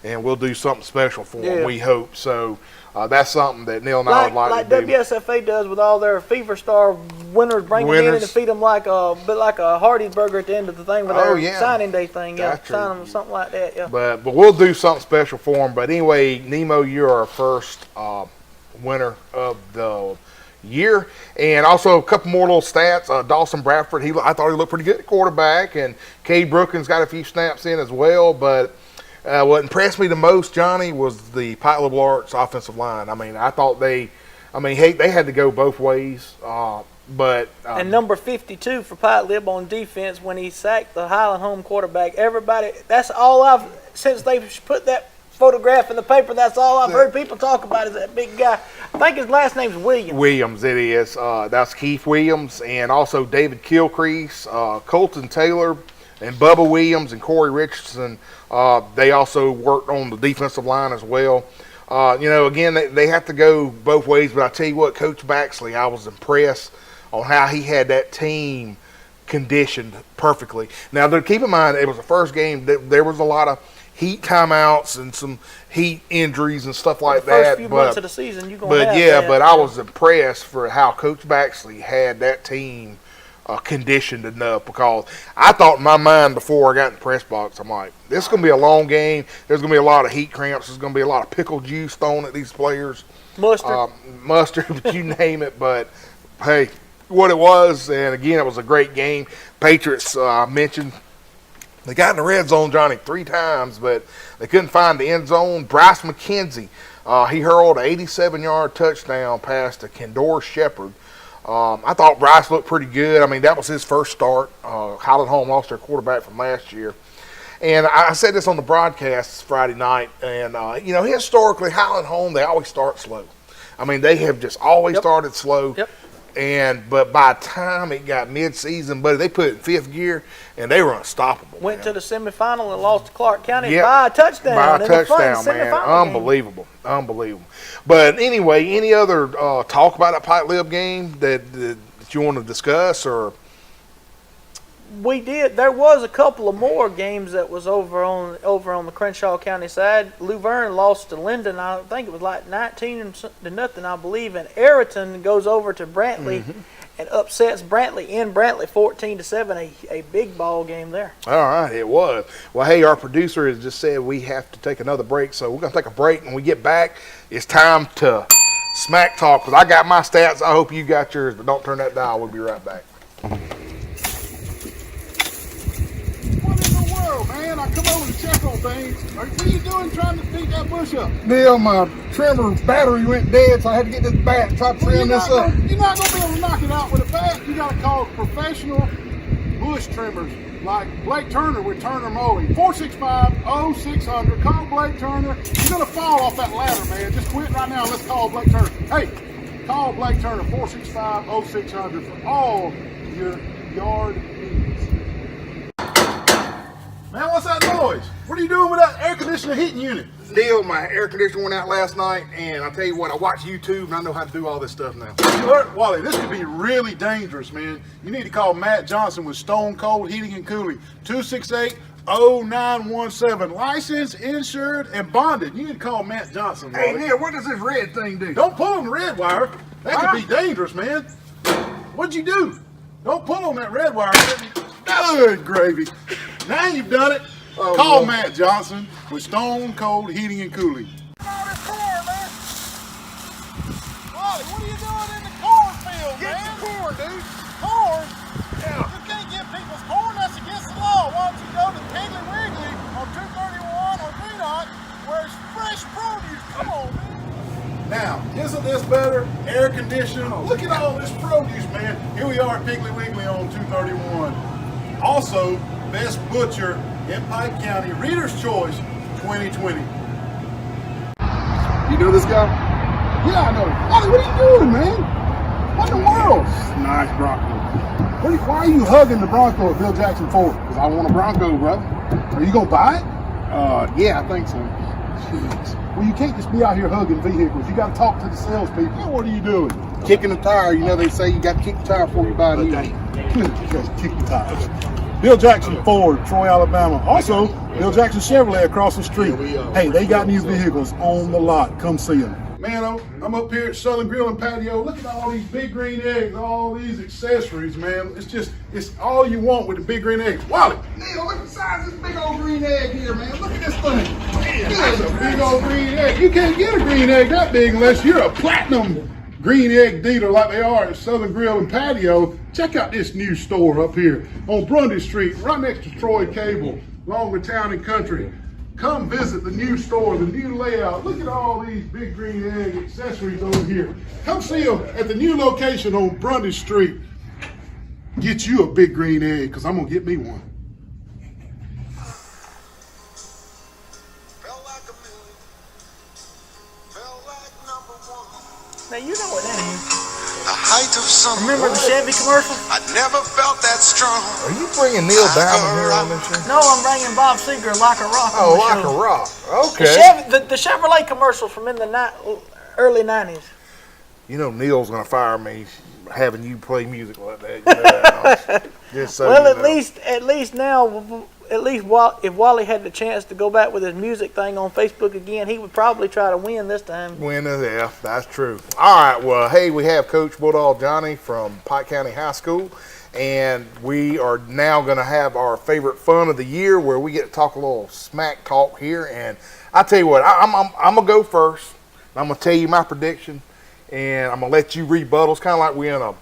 and we'll do something special for them, we hope. So that's something that Neil and I would like to do. Like WSFA does with all their Fever Star winners, bring them in and feed them like a Hardee's burger at the end of the thing with their signing day thing. Sign them something like that. Yeah. But we'll do something special for them. But anyway, Nemo, you're our first winner of the year. And also a couple more little stats. Dawson Bradford, I thought he looked pretty good at quarterback, and Cade Brookins got a few snaps in as well. But what impressed me the most, Johnny, was the Pike Liberal Arts offensive line. I mean, I thought they had to go both ways. And number 52 for Pike Lib on defense when he sacked the Highland home quarterback. Everybody, that's all since they put that photograph in the paper, that's all I've heard people talk about is that big guy. I think his last name's Williams. Williams, it is. That's Keith Williams, and also David Kilcrease, Colton Taylor, and Bubba Williams and Corey Richardson. They also worked on the defensive line as well. Again, they have to go both ways, but I tell you what, Coach Baxley, I was impressed on how he had that team conditioned perfectly. Now, keep in mind, it was the first game. There was a lot of heat timeouts and some heat injuries and stuff like that. First few months of the season, you're going to have that. But I was impressed for how Coach Baxley had that team conditioned enough, because I thought in my mind before I got in the press box, I'm like, this is going to be a long game. There's going to be a lot of heat cramps. There's going to be a lot of pickle juice thrown at these players. Mustard, but you name it. But, hey, what it was, and again, it was a great game. Patriots mentioned They got in the red zone, Johnny, 3 times, but they couldn't find the end zone. Bryce McKenzie, he hurled an 87-yard touchdown pass to Kendor Shepard. I thought Bryce looked pretty good. I mean, that was his first start. Highland Home lost their quarterback from last year. And I said this on the broadcast Friday night, and, historically, Highland Home, they always start slow. I mean, they have just always started slow. Yep. But by the time it got mid-season, buddy, they put it in 5th gear, and they were unstoppable. Went to the semifinal and lost to Clark County by a touchdown. By a touchdown, man. Unbelievable. Unbelievable. But anyway, any other talk about that Pike Lib game that you want to discuss? Or we did. There was a couple of more games that was over on the Crenshaw County side. Luverne lost to Linden. I think it was like 19-0, I believe. And Ayrton goes over to Brantley and upsets Brantley in Brantley 14-7. A big ball game there. All right, it was. Well, hey, our producer has just said we have to take another break, so we're gonna take a break. When we get back, it's time to smack talk. Because I got my stats. I hope you got yours, but don't turn that dial. We'll be right back. Man, I come over to check on things. What are you doing trying to beat that bush up? Neil, my trimmer battery went dead, so I had to get this bat and try to trim this up. You're not going to be able to knock it out with a bat. You got to call professional bush trimmers like Blake Turner with Turner Mowing. 465-0600. Call Blake Turner. You're going to fall off that ladder, man. Just quit right now. Let's call Blake Turner. Hey, call Blake Turner, 465-0600 for all your yard needs. Man, what's that noise? What are you doing with that air conditioner heating unit? Neil, my air conditioner went out last night, and I'll tell you what, I watch YouTube, and I know how to do all this stuff now. Wally, this could be really dangerous, man. You need to call Matt Johnson with Stone Cold Heating and Cooling. 268-0917. Licensed, insured, and bonded. You need to call Matt Johnson, Wally. Hey, Neil, what does this red thing do? Don't pull on the red wire. That could be dangerous, man. What'd you do? Don't pull on that red wire. Good gravy. Now you've done it. Call Matt Johnson with Stone Cold Heating and Cooling. Wally, what are you doing in the cornfield, man? Get the corn, dude. Corn? Yeah. You can't get people's corn. That's against the law. Why don't you go to Piggly Wiggly on 231 on Greenock where it's fresh produce? Come on, man. Now, isn't this better? Air conditioning. Look at all this produce, man. Here we are at Piggly Wiggly on 231. Also, best butcher in Pike County, Reader's Choice 2020. You know this guy? Yeah, I know. Wally, what are you doing, man? What in the world? Nice Bronco. Why are you hugging the Bronco at Bill Jackson Ford? Because I want a Bronco, brother. Are you going to buy it? Yeah, I think so. Jeez. Well, you can't just be out here hugging vehicles. You got to talk to the salespeople. What are you doing? Kicking the tire. You know they say you got to kick the tire before you buy a new one. Just kick the tires. Bill Jackson Ford, Troy, Alabama. Also, Bill Jackson Chevrolet across the street. Hey, they got new vehicles on the lot. Come see them. Man, I'm up here at Southern Grill and Patio. Look at all these big green eggs, all these accessories, man. It's all you want with the big green eggs. Wally, Neil, look at the size of this big old green egg here, man. Look at this thing. Man, that's a big old green egg. You can't get a green egg that big unless you're a platinum green egg dealer like they are at Southern Grill and Patio. Check out this new store up here on Grundy Street, right next to Troy Cable, along with Town and Country. Come visit the new store, the new layout. Look at all these big green egg accessories over here. Come see them at the new location on Grundy Street. Get you a big green egg, because I'm going to get me one. Now you know what that is. The height of summer. Remember the Chevy commercial? I never felt that strong. Are you bringing Neil Diamond here on this show? No, I'm bringing Bob Seger, Like a Rock. Oh, on the Like show. a Rock. Okay. The Chevrolet commercial from in the early 90s. You know Neil's going to fire me having you play music like that. Just so Well, you at know. least now, if Wally had the chance to go back with his music thing on Facebook again, he would probably try to win this time. Yeah, that's true. All right, well, hey, we have Coach Bulldog Johnny from Pike County High School, and we are now going to have our favorite fun of the year where we get to talk a little smack talk here. And I tell you what, I'm going to go first. I'm going to tell you my prediction, and I'm going to let you rebuttal. It's kind of like we're in a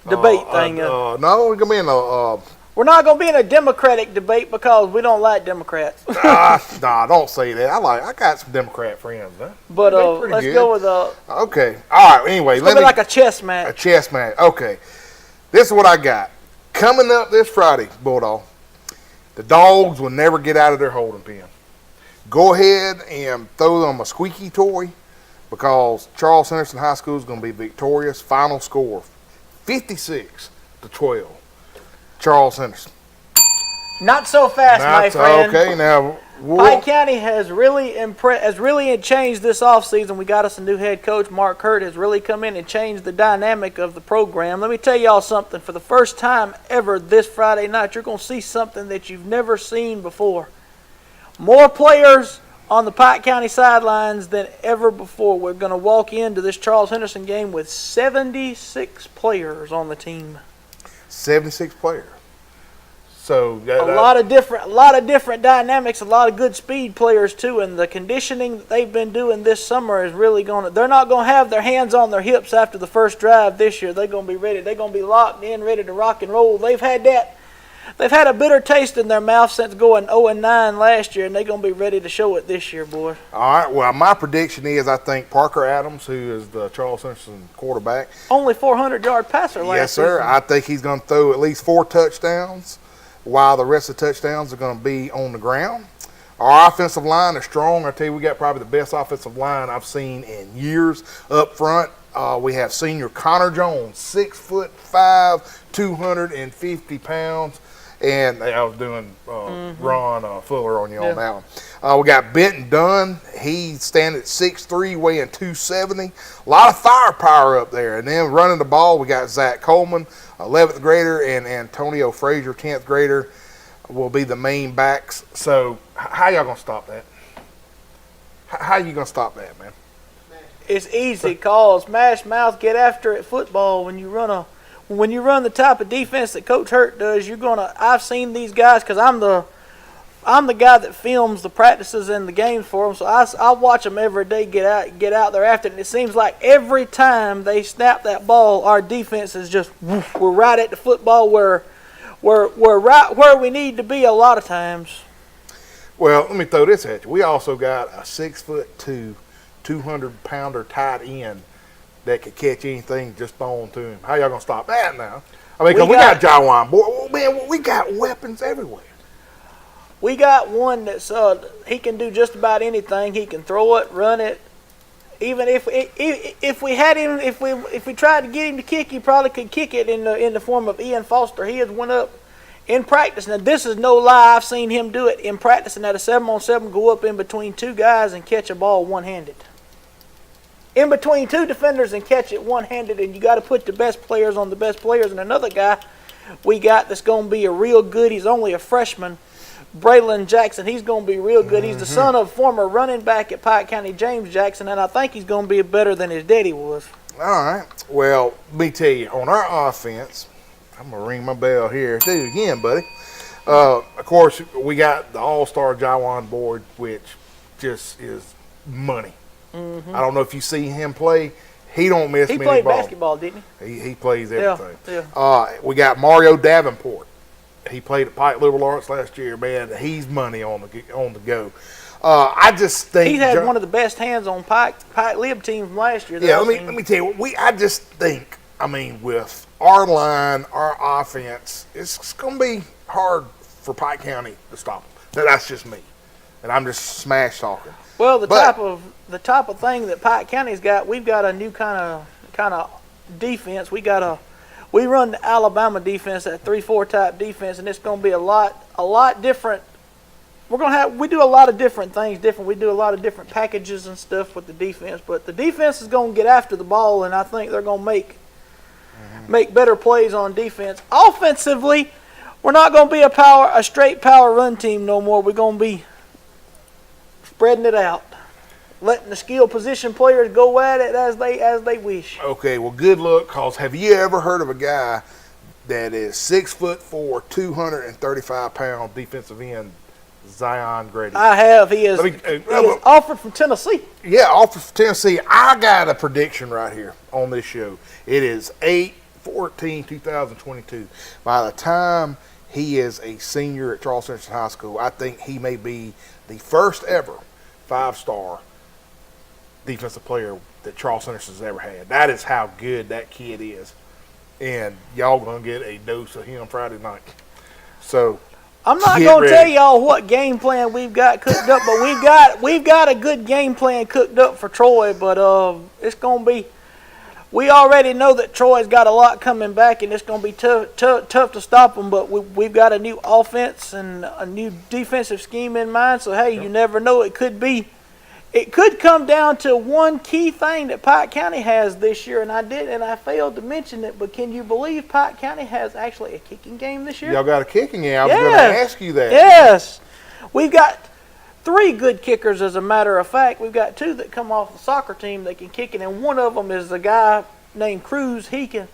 Debate thing. No, we're going to be in a We're not going to be in a Democratic debate because we don't like Democrats. Nah, don't say that. I got some Democrat friends, huh? But They're pretty let's good. go with Okay. All right. Anyway, it's like a chess match. A chess match. Okay. This is what I got. Coming up this Friday, Bulldog, the dogs will never get out of their holding pen. Go ahead and throw them a squeaky toy because Charles Henderson High School is going to be victorious. Final score, 56-12. Charles Henderson. Not so fast, my friend. Okay, now Pike County has really changed this offseason. We got us a new head coach. Mark Hurt has really come in and changed the dynamic of the program. Let me tell y'all something. For the first time ever this Friday night, you're going to see something that you've never seen before. More players on the Pike County sidelines than ever before. We're going to walk into this Charles Henderson game with 76 players on the team. 76 players. So a lot of different dynamics, a lot of good speed players too, and the conditioning that they've been doing this summer is really they're not going to have their hands on their hips after the first drive this year. They're going to be ready. They're going to be locked in, ready to rock and roll. They've had a bitter taste in their mouth since going 0-9 last year, and they're going to be ready to show it this year, boy. All right. Well, my prediction is I think Parker Adams, who is the Charles Henderson quarterback, only 400-yard passer last yes, sir. season. I think he's going to throw at least 4 touchdowns, while the rest of the touchdowns are going to be on the ground. Our offensive line is strong. I tell you, we got probably the best offensive line I've seen in years. Up front, we have senior Connor Jones, 6'5", 250 pounds. And I was doing Ron Fuller on you on that one. We got Benton Dunn. He's standing at 6'3", weighing 270. A lot of firepower up there. And then running the ball, we got Zach Coleman, 11th grader, and Antonio Frazier, 10th grader, will be the main backs. So how y'all going to stop that? How you going to stop that, man? It's easy. Call smash mouth, get after it football. When you run the type of defense that Coach Hurt does, I've seen these guys because I'm the guy that films the practices and the games for them. So I watch them every day get out there after it. And it seems like every time they snap that ball, our defense is just we're right at the football where we're right where we need to be a lot of times. Well, let me throw this at you. We also got a 6'2", 200-pounder tight end that could catch anything just thrown to him. How y'all gonna stop that now? I mean, because we got Jawan, boy, man, we got weapons everywhere. We got one that's he can do just about anything. He can throw it, run it. Even if we had him, if we tried to get him to kick, he probably could kick it in the form of Ian Foster. He has went up in practice. Now this is no lie. I've seen him do it in practice, and at a 7-on-7, go up in between 2 guys and catch a ball one-handed. In between 2 defenders and catch it one-handed, and you got to put the best players on the best players. And another guy we got that's going to be a real good, he's only a freshman, Braylon Jackson. He's going to be real good. He's the son of former running back at Pike County, James Jackson, and I think he's going to be better than his daddy was. All right. Well, let me tell you, on our offense, I'm going to ring my bell here. Do it again, buddy. Of course, we got the all-star Jawan board, which just is money. I don't know if you see him play. He don't miss many balls. He played basketball, didn't he? He plays everything. Yeah. We got Mario Davenport. He played at Pike Liberal Arts last year. Man, he's money on the go. I just think he had one of the best hands on Pike Lib team from last year. Yeah, let me tell you. I just think, I mean, with our line, our offense, it's going to be hard for Pike County to stop them. That's just me, and I'm just smash talking. Well, the type of thing that Pike County's got, we've got a new kind of defense. We run the Alabama defense, that 3-4 type defense, and it's going to be a lot different. We do a lot of different things different. We do a lot of different packages and stuff with the defense, but the defense is going to get after the ball, and I think they're going to make better plays on defense. Offensively, we're not going to be a straight power run team no more. We're going to be spreading it out, letting the skill position players go at it as they wish. Okay, well, good luck, cause have you ever heard of a guy that is 6'4", 235-pound defensive end, Zion Grady? I have. He is offered from Tennessee. Yeah, offered from Tennessee. I got a prediction right here on this show. It is 8/14/2022. By the time He is a senior at Charles Henderson High School. I think he may be the first ever 5-star defensive player that Charles Henderson's ever had. That is how good that kid is. And y'all going to get a dose of him Friday night. So I'm not going to tell y'all what game plan we've got cooked up, but we've got a good game plan cooked up for Troy, but it's going to be, we already know that Troy's got a lot coming back, and it's going to be tough to stop them, but we've got a new offense and a new defensive scheme in mind, so hey, you never know. It could come down to one key thing that Pike County has this year, and I failed to mention it, but can you believe Pike County has actually a kicking game this year? Y'all got a kicking game. I was going to ask you that. Yes. We've got 3 good kickers, as a matter of fact. We've got 2 that come off the soccer team that can kick it, and one of them is a guy named Cruz. He can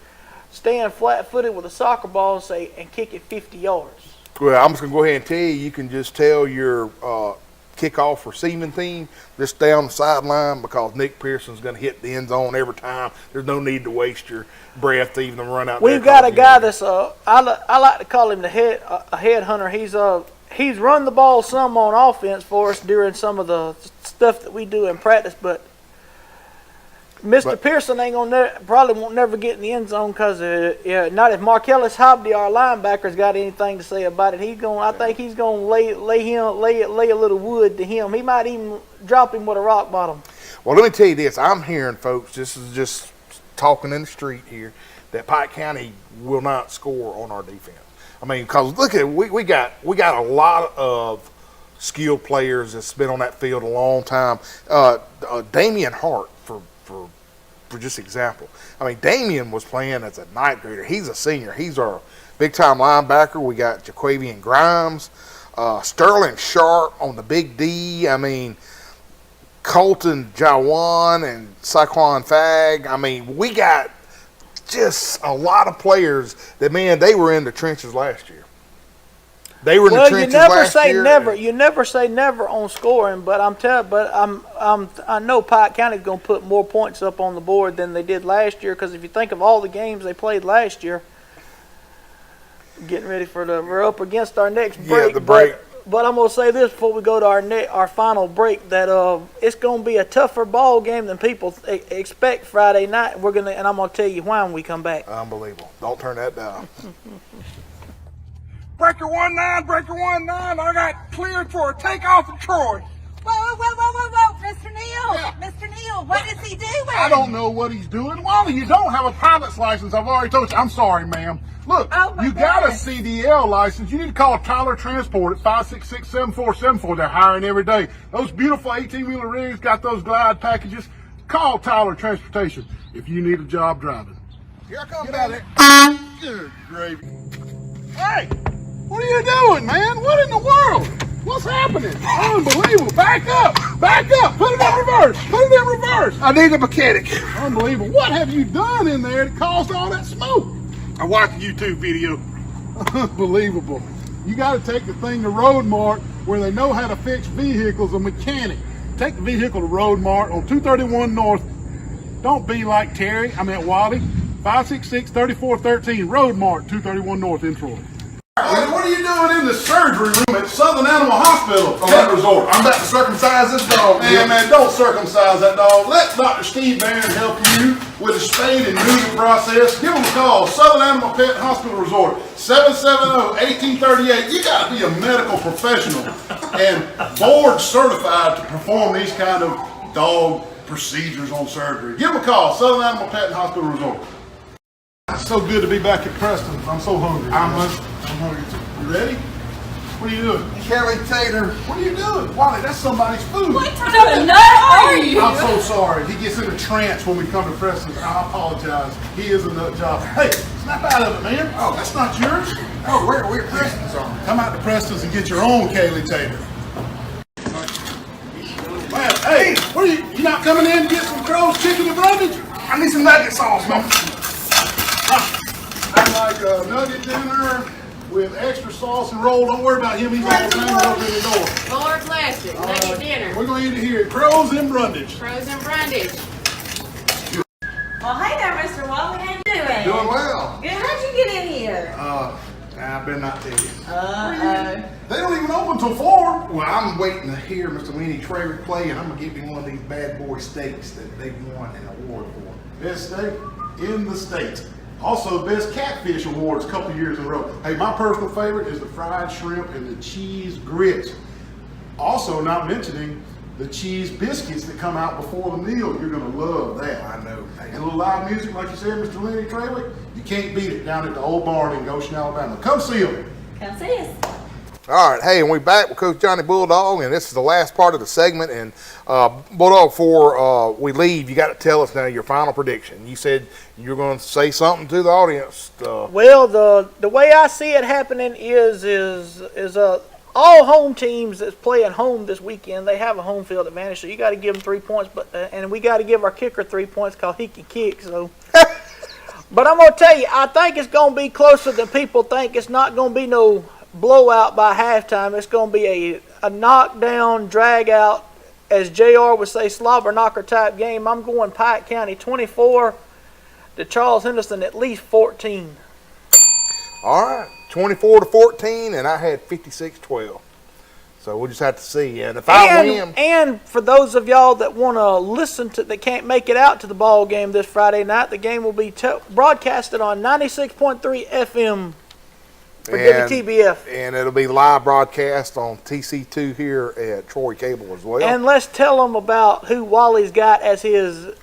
stand flat-footed with a soccer ball and kick it 50 yards. Well, I'm just going to go ahead and tell you, you can just tell your kickoff receiving team, just stay on the sideline because Nick Pearson's going to hit the end zone every time. There's no need to waste your breath to even run out. We've got a guy that's I like to call him a headhunter. He's run the ball some on offense for us during some of the stuff that we do in practice, but Mr. Pearson probably won't never get in the end zone because not if Markellis Hobby, our linebacker's got anything to say about it. I think he's going to lay a little wood to him. He might even drop him with a rock bottom. Well, let me tell you this. I'm hearing, folks, this is just talking in the street here, that Pike County will not score on our defense. I mean, because look at it, we got a lot of skilled players that's been on that field a long time. Damian Hart, for just example. I mean, Damian was playing as a ninth grader. He's a senior. He's our big-time linebacker. We got Jaquavian Grimes, Sterling Sharp on the big D. I mean, Colton Jawan and Saquon Fag. I mean, we got just a lot of players that, man, they were in the trenches last year. They were in the trenches last year. You never say never on scoring, but I know Pike County's going to put more points up on the board than they did last year, because if you think of all the games they played last year, getting ready we're up against our next break. Yeah, the break. But I'm going to say this before we go to our final break, that it's going to be a tougher ball game than people expect Friday night. And I'm going to tell you why when we come back. Unbelievable. Don't turn that down. Breaker 19, breaker 19. I got cleared for a takeoff in Troy. Whoa, Mr. Neal. Yeah. Mr. Neal, what is he doing? I don't know what he's doing. Wally, you don't have a pilot's license. I've already told you. I'm sorry, ma'am. Look, you got a CDL license. You need to call Tyler Transport at 566-7474. They're hiring every day. Those beautiful 18-wheeler rigs got those glide packages. Call Tyler Transportation if you need a job driving. Here I come. Get out of there. Good gravy. Hey, what are you doing, man? What in the world? What's happening? Unbelievable. Back up. Back up. Put it in reverse. Put it in reverse. I need a mechanic. Unbelievable. What have you done in there that caused all that smoke? I watched a YouTube video. Unbelievable. You got to take the thing to Road Mart where they know how to fix vehicles, a mechanic. Take the vehicle to Road Mart on 231 North. Don't be like Terry. I meant Wally. 566-3413 Road Mart, 231 North in Troy. What are you doing in the surgery room at Southern Animal Hospital Pet Resort? I'm about to circumcise this dog. Man, don't circumcise that dog. Let Dr. Steve Barron help you with the spade and neuter process. Give him a call. Southern Animal Pet Hospital Resort, 770-1838. You got to be a medical professional and board certified to perform these kind of dog procedures on surgery. Give him a call. Southern Animal Pet Hospital Resort. It's so good to be back at Preston. I'm so hungry. I'm hungry too. You ready? What are you doing? Kelly Tater. What are you doing? Wally, that's somebody's food. What kind of nut are you? I'm so sorry. He gets in a trance when we come to Preston. I apologize. He is a nut job. Hey, snap out of it, man. Oh, that's not yours. Oh, we're Preston's on. Come out to Preston's and get your own Kaylee Tater. Man, hey, what are you not coming in to get some Crow's chicken and brundage? I need some nugget sauce, man. I'd like a nugget dinner with extra sauce and roll. Don't worry about him. He's all the time open the door. Lord bless it. Nugget dinner. We're going to eat it here. Crow's and brundage. Frozen brundage. Well, hey there, Mr. Wally. How you doing? Doing well. Good. How'd you get in here? I I better not tell you. They don't even open till 4. Well, I'm waiting to hear Mr. Lenny Traver play, and I'm going to give him one of these bad boy steaks that they won an award for. Best steak in the state. Also, best catfish awards a couple years in a row. Hey, my personal favorite is the fried shrimp and the cheese grits. Also, not mentioning the cheese biscuits that come out before the meal. You're going to love that. I know. And a little live music, like you said, Mr. Lenny Traver, you can't beat it down at the old barn in Goshen, Alabama. Come see them. Come see us. All right, hey, and we're back with Coach Johnny Bulldog, and this is the last part of the segment. And Bulldog, before we leave, you got to tell us now your final prediction. You said you're going to say something to the audience. Well, the way I see it happening is all home teams that's playing home this weekend, they have a home field advantage, so you got to give them 3 points. But and we got to give our kicker 3 points because he can kick. So, but I'm gonna tell you, I think it's gonna be closer than people think. It's not gonna be no blowout by halftime. It's gonna be a knockdown, drag out, as JR would say, slobber knocker type game. I'm going Pike County 24 to Charles Henderson at least 14. All right, 24-14, and I had 56-12. So we'll just have to see. And if I win, and for those of y'all that want to listen to, that can't make it out to the ball game this Friday night, the game will be broadcasted on 96.3 FM for WTBF. And it'll be live broadcast on TC2 here at Troy Cable as well. And let's tell them about who Wally's got as his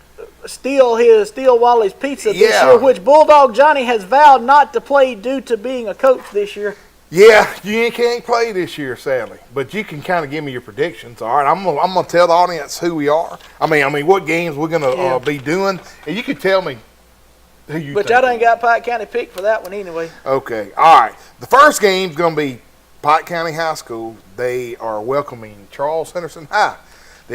Steal Wally's Pizza this year, which Bulldog Johnny has vowed not to play due to being a coach this year. Yeah, you can't play this year, sadly. But you can kind of give me your predictions. All right, I'm gonna tell the audience who we are. I mean, what games we're gonna be doing, and you can tell me who you. But y'all ain't got Pike County picked for that one anyway. Okay, all right. The first game's gonna be Pike County High School. They are welcoming Charles Henderson High.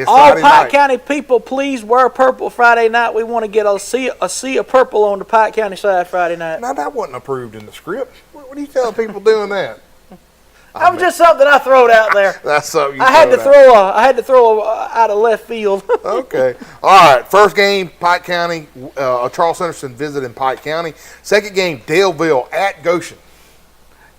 All Pike County people, please wear purple Friday night. We want to get a sea of purple on the Pike County side Friday night. Now, that wasn't approved in the script. What are you telling people doing that? That was just something I throwed out there. That's something I had to throw out of left field. Okay. All right. First game, Pike County. Charles Henderson visiting Pike County. Second game, Daleville at Goshen.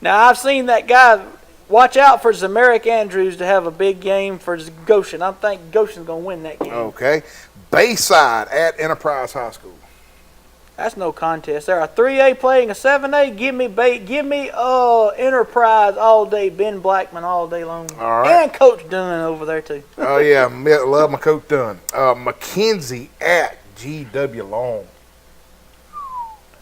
Now, I've seen that guy. Watch out for Zameric Andrews to have a big game for Goshen. I think Goshen's going to win that game. Okay. Bayside at Enterprise High School. That's no contest. They're a 3A playing a 7A. Give me Enterprise all day. Ben Blackman all day long. All right. And Coach Dunn over there too. Oh yeah, love my Coach Dunn. McKenzie at GW Long.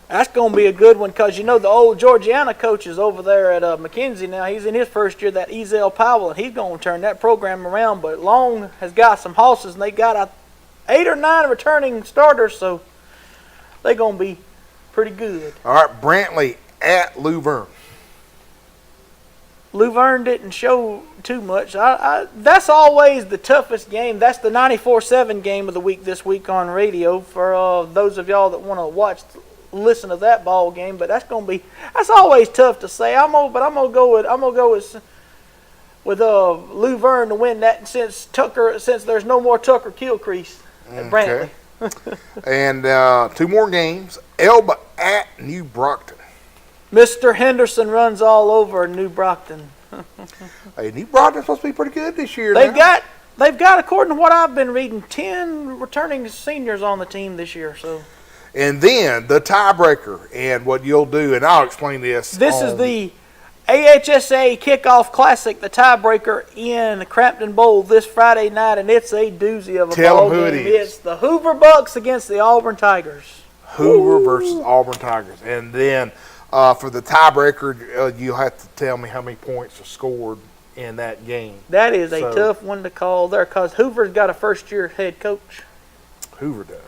That's going to be a good one because, you know, the old Georgiana coach is over there at McKenzie now. He's in his first year, that Ezel Powell, and he's going to turn that program around. But Long has got some horses, and they got 8 or 9 returning starters, so they're going to be pretty good. All right, Brantley at Luverne. Luverne didn't show too much. That's always the toughest game. That's the 94-7 game of the week this week on radio for those of y'all that want to listen to that ball game. But that's always tough to say. I'm gonna go with Luverne to win that since there's no more Tucker Kilcrease at Brantley. And 2 more games. Elba at New Brockton. Mr. Henderson runs all over New Brockton. Hey, New Brockton's supposed to be pretty good this year. They've got, according to what I've been reading, 10 returning seniors on the team this year. So. And then the tiebreaker, and what you'll do, and I'll explain this. This is the AHSA Kickoff Classic, the tiebreaker in the Crampton Bowl this Friday night, and it's a doozy of a ball game. It's the Hoover Bucks against the Auburn Tigers. Hoover versus Auburn Tigers. And then for the tiebreaker, you'll have to tell me how many points are scored in that game. That is a tough one to call there because Hoover's got a first-year head coach. Hoover does.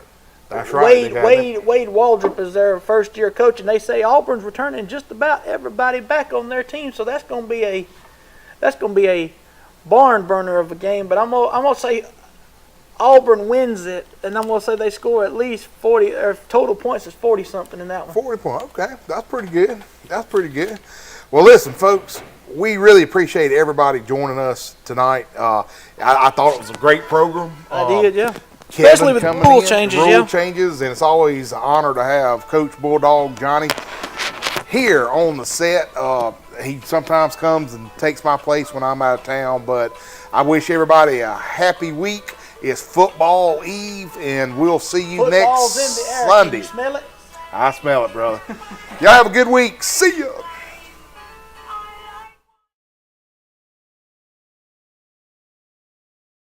That's right. Wade Waldrop is their first-year coach, and they say Auburn's returning just about everybody back on their team. So that's going to be a barn burner of a game. But I'm gonna say Auburn wins it, and I'm gonna say they score at least 40. Or total points is 40 something in that one. 40 points. Okay, that's pretty good. Well, listen, folks. We really appreciate everybody joining us tonight. I thought it was a great program. I did, yeah. Kevin especially with rule changes, and it's always an honor to have Coach Bulldog Johnny here on the set. he sometimes comes and takes my place when I'm out of town. But I wish everybody a happy week. It's football eve, and we'll see you Football's next in the air. Sunday. Can you smell it? I smell it, brother. Y'all have a good week. See ya.